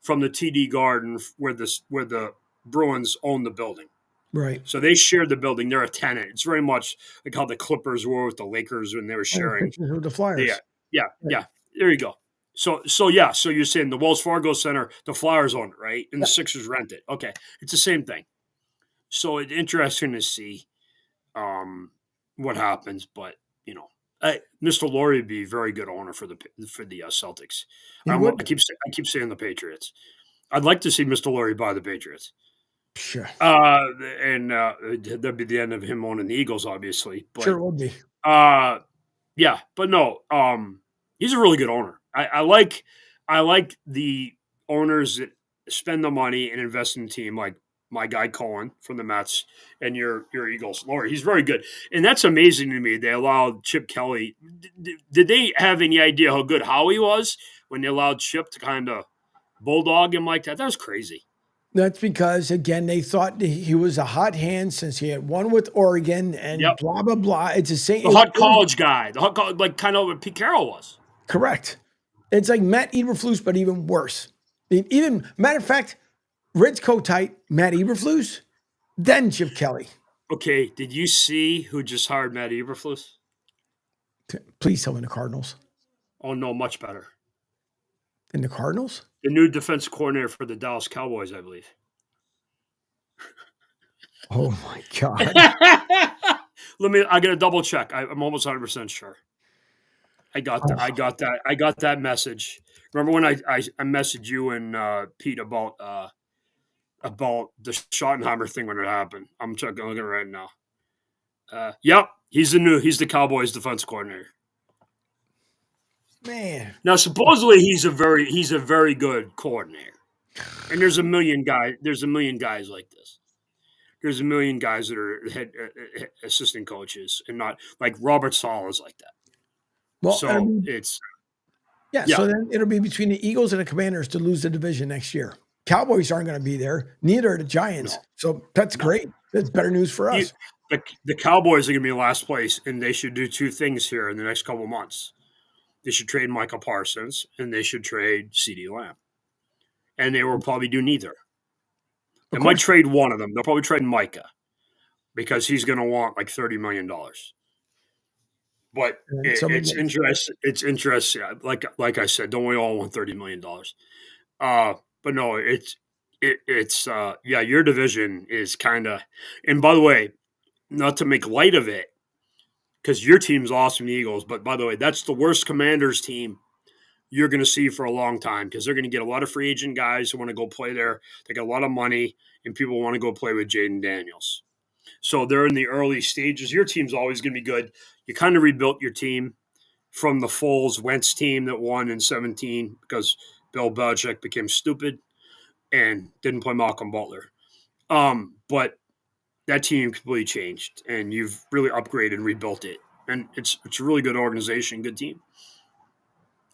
from the TD Garden where the Bruins own the building. Right. So they share the building. They're a tenant. It's very much like how the Clippers were with the Lakers when they were sharing. The Flyers. Yeah. There you go. So you're saying the Wells Fargo Center, the Flyers own it, right? And the Sixers rent it. Okay. It's the same thing. So it's interesting to see what happens, but Mr. Lurie would be a very good owner for the Celtics. I keep saying the Patriots. I'd like to see Mr. Lurie buy the Patriots. Sure. And that'd be the end of him owning the Eagles, obviously. But, sure would be. Yeah, but no, he's a really good owner. I like the owners that spend the money and invest in the team, like my guy Cohen from the Mets and your Eagles. Lurie, he's very good. And that's amazing to me. They allowed Chip Kelly. Did they have any idea how good Howie was when they allowed Chip to kind of bulldog him like that? That was crazy. That's because, again, they thought he was a hot hand since he had won with Oregon and blah, blah, blah. It's the same. The hot college guy. The hot college, like kind of what Pete Carroll was. Correct. It's like Matt Eberflus, but even worse. Matter of fact, Ritz Kotite, Matt Eberflus, then Chip Kelly. Okay, did you see who just hired Matt Eberflus? Please tell me the Cardinals. Oh, no, much better. In the Cardinals? The new defense coordinator for the Dallas Cowboys, I believe. Oh, my God. I got to double check. I'm almost 100% sure. I got that message. Remember when I messaged you and Pete about the Schottenheimer thing when it happened? I'm looking at it right now. Yep, he's the Cowboys defense coordinator. Man. Now supposedly he's a very good coordinator. And there's a million guys like this. There's a million guys that are head assistant coaches and not like Robert Saleh is like that. Well, so so then it'll be between the Eagles and the Commanders to lose the division next year. Cowboys aren't going to be there. Neither are the Giants. No. So that's great. That's better news for us. The Cowboys are going to be in last place, and they should do two things here in the next couple of months. They should trade Michael Parsons, and they should trade CeeDee Lamb. And they will probably do neither. They might trade one of them. They'll probably trade Micah because he's going to want like $30 million. But it's interesting. It's interesting. Like I said, don't we all want $30 million? But no, it's your division is kind of. And by the way, not to make light of it, because your team's awesome, the Eagles. But by the way, that's the worst Commanders team you're going to see for a long time because they're going to get a lot of free agent guys who want to go play there. They got a lot of money, and people want to go play with Jaden Daniels. So they're in the early stages. Your team's always going to be good. You kind of rebuilt your team from the Foles Wentz team that won in 2017 because Bill Belichick became stupid and didn't play Malcolm Butler. But that team completely changed, and you've really upgraded and rebuilt it. And it's a really good organization, good team.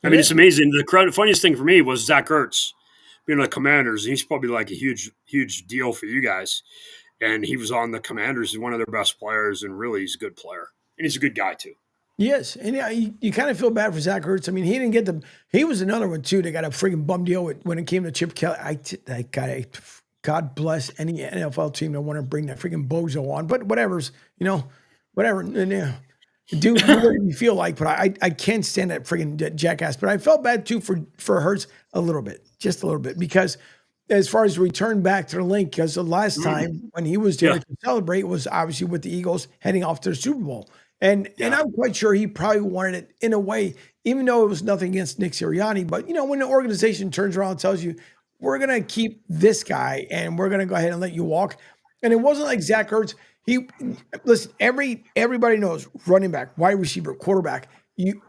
I mean, it's amazing. The funniest thing for me was Zach Ertz being the Commanders. He's probably like a huge deal for you guys. And he was on the Commanders. He's one of their best players, and really, he's a good player, and he's a good guy too. Yes, and yeah, you kind of feel bad for Zach Ertz. I mean, he didn't get the. He was another one too. They got a freaking bum deal when it came to Chip Kelly. God bless any NFL team that want to bring that freaking bozo on. But whatever's, whatever. And, yeah, do whatever you feel like. But I can't stand that freaking jackass. But I felt bad too for Hurts a little bit, just a little bit, because as far as return back to the link, because the last time when he was there to celebrate was obviously with the Eagles heading off to the Super Bowl. And I'm quite sure he probably wanted it in a way, even though it was nothing against Nick Sirianni. But, when the organization turns around and tells you, we're going to keep this guy and we're going to go ahead and let you walk. And it wasn't like Zach Ertz. Listen, everybody knows running back, wide receiver, quarterback.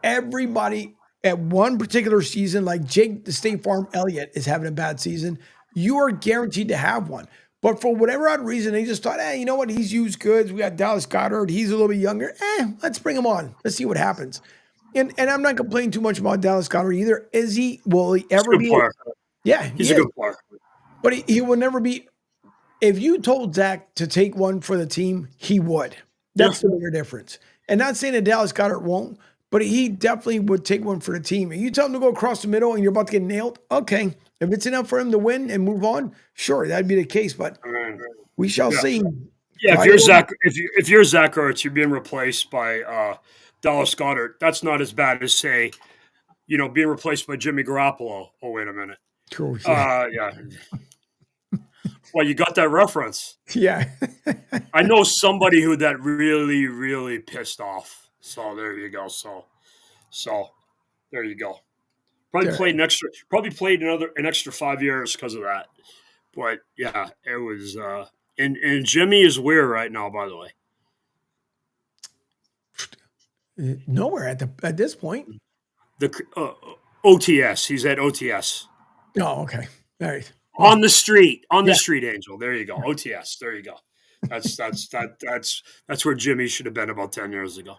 Everybody at one particular season, like Jake the State Farm Elliott is having a bad season, you are guaranteed to have one. But for whatever odd reason, they just thought, you know what? He's used goods. We got Dallas Goedert. He's a little bit younger. Let's bring him on. Let's see what happens. And I'm not complaining too much about Dallas Goedert either. Is he? Will he ever be? Yeah, he's a good player. But he will never be. If you told Zach to take one for the team, he would. That's the bigger difference. And not saying that Dallas Goedert won't, but he definitely would take one for the team. And you tell him to go across the middle and you're about to get nailed, okay. If it's enough for him to win and move on, sure, that'd be the case. But we shall see. Yeah, if you're Zach Ertz, you're being replaced by Dallas Goedert. That's not as bad as, say, being replaced by Jimmy Garoppolo. Oh, wait a minute. Cool. Yeah. Well, you got that reference. Yeah. I know somebody who that really, really pissed off. So there you go. So there you go. Probably played an extra 5 years because of that. But yeah, it was and Jimmy is where right now, by the way? Nowhere at this point. The OTS. He's at OTS. Oh, okay. All right. On the street, Angel. There you go. OTS. There you go. That's where Jimmy should have been about 10 years ago.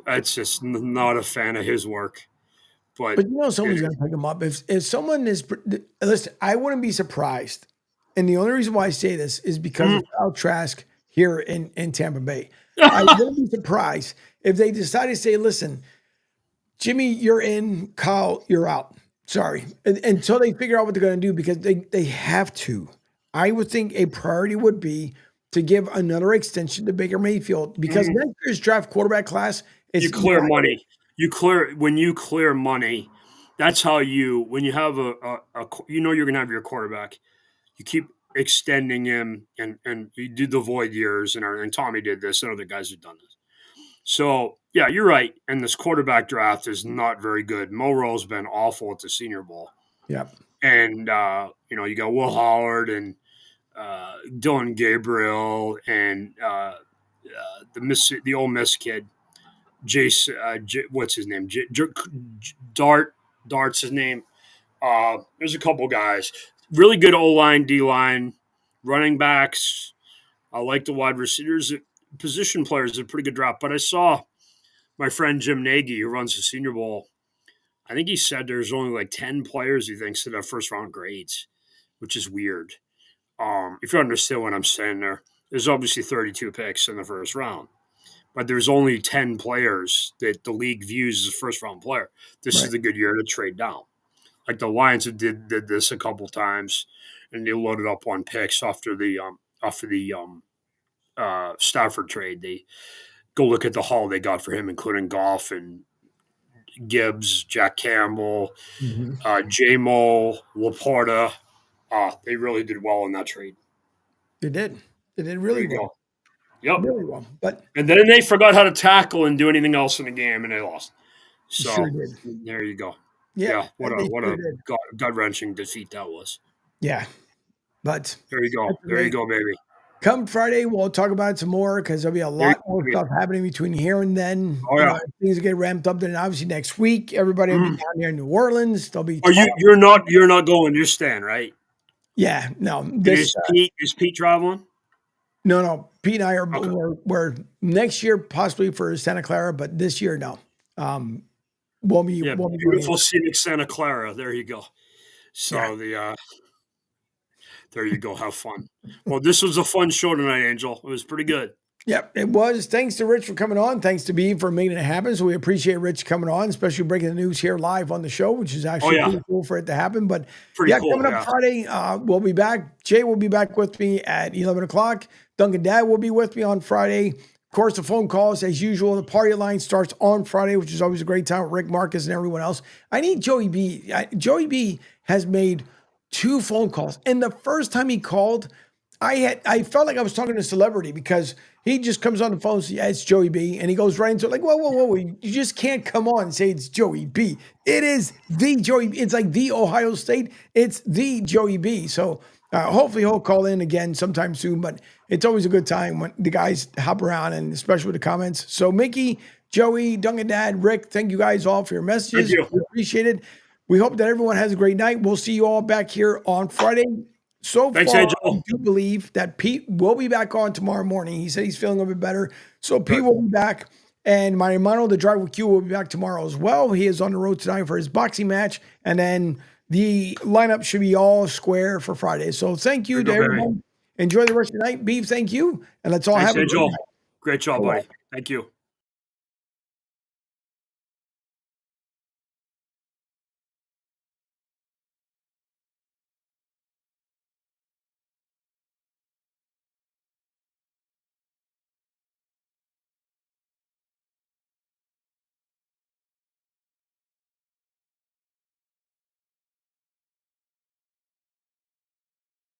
It's just not a fan of his work. But someone's going to pick him up. If someone is, listen, I wouldn't be surprised. And the only reason why I say this is because of Kyle Trask here in Tampa Bay. I wouldn't be surprised if they decide to say, listen, Jimmy, you're in, Kyle, you're out. Sorry. Until they figure out what they're going to do, because they have to. I would think a priority would be to give another extension to Baker Mayfield, because next year's draft quarterback class is money. When you clear money, that's how when you have you're going to have your quarterback. You keep extending him and you do the void years and Tommy did this and other guys have done this. So yeah, you're right. And this quarterback draft is not very good. Moreau's been awful at the Senior Bowl. Yeah. And you got Will Howard and Dylan Gabriel and the Ole Miss kid. What's his name? Dart's his name. There's a couple guys. Really good O-line, D-line, running backs. I like the wide receivers. Position players, a pretty good draft. But I saw my friend Jim Nagy, who runs the Senior Bowl. I think he said there's only like 10 players he thinks that have first-round grades, which is weird. If you understand what I'm saying there's obviously 32 picks in the first round. But there's only 10 players that the league views as a first-round player. This is the good year to trade down. Like the Lions did this a couple times, and they loaded up on picks after the Stafford trade. They go look at the haul they got for him, including Goff and Gibbs, Jack Campbell, J-Mo, Laporta. They really did well in that trade. They did. They did really well. Yep. Really well. And then they forgot how to tackle and do anything else in the game, and they lost. So sure did. There you go. Yeah. What a gut-wrenching defeat that was. Yeah. But there you go. There you go, baby. Come Friday, we'll talk about it some more, because there'll be a lot more stuff happening between here and then. Oh, yeah. Things will get ramped up. Then obviously next week, everybody will be down here in New Orleans. They'll be. You're not going. You're staying, right? Yeah. No. Is Pete traveling? No. Pete and I we're next year possibly for Santa Clara, but this year no. We'll be beautiful scenic Santa Clara. There you go. So There you go. Have fun. Well, this was a fun show tonight, Angel. It was pretty good. Yep, it was. Thanks to Rich for coming on. Thanks to Beav for making it happen. So we appreciate Rich coming on, especially breaking the news here live on the show, which is actually pretty cool for it to happen. But pretty cool, coming up Friday, we'll be back. Jay will be back with me at 11 o'clock. Duncan Dad will be with me on Friday. Of course, the phone calls, as usual. The party line starts on Friday, which is always a great time with Rick Marcus and everyone else. I need Joey B. Joey B has made 2 phone calls. And the first time he called, I felt like I was talking to a celebrity because he just comes on the phone and says, yeah, it's Joey B. And he goes right into it like, whoa. You just can't come on and say it's Joey B. It is the Joey B. It's like the Ohio State. It's the Joey B. So hopefully he'll call in again sometime soon. But it's always a good time when the guys hop around, and especially with the comments. So Mickey, Joey, Duncan Dad, Rick, thank you guys all for your messages. Thank you. We appreciate it. We hope that everyone has a great night. We'll see you all back here on Friday. Thanks, far, Angel. I do believe that Pete will be back on tomorrow morning. He said he's feeling a bit better. So Pete will be back. And my hermano, the driver with Q, will be back tomorrow as well. He is on the road tonight for his boxing match. And then the lineup should be all square for Friday. So thank you to everyone. Enjoy the rest of the night. Beav, thank you. And let's all have a Angel. great night. Great job, buddy. Thank you.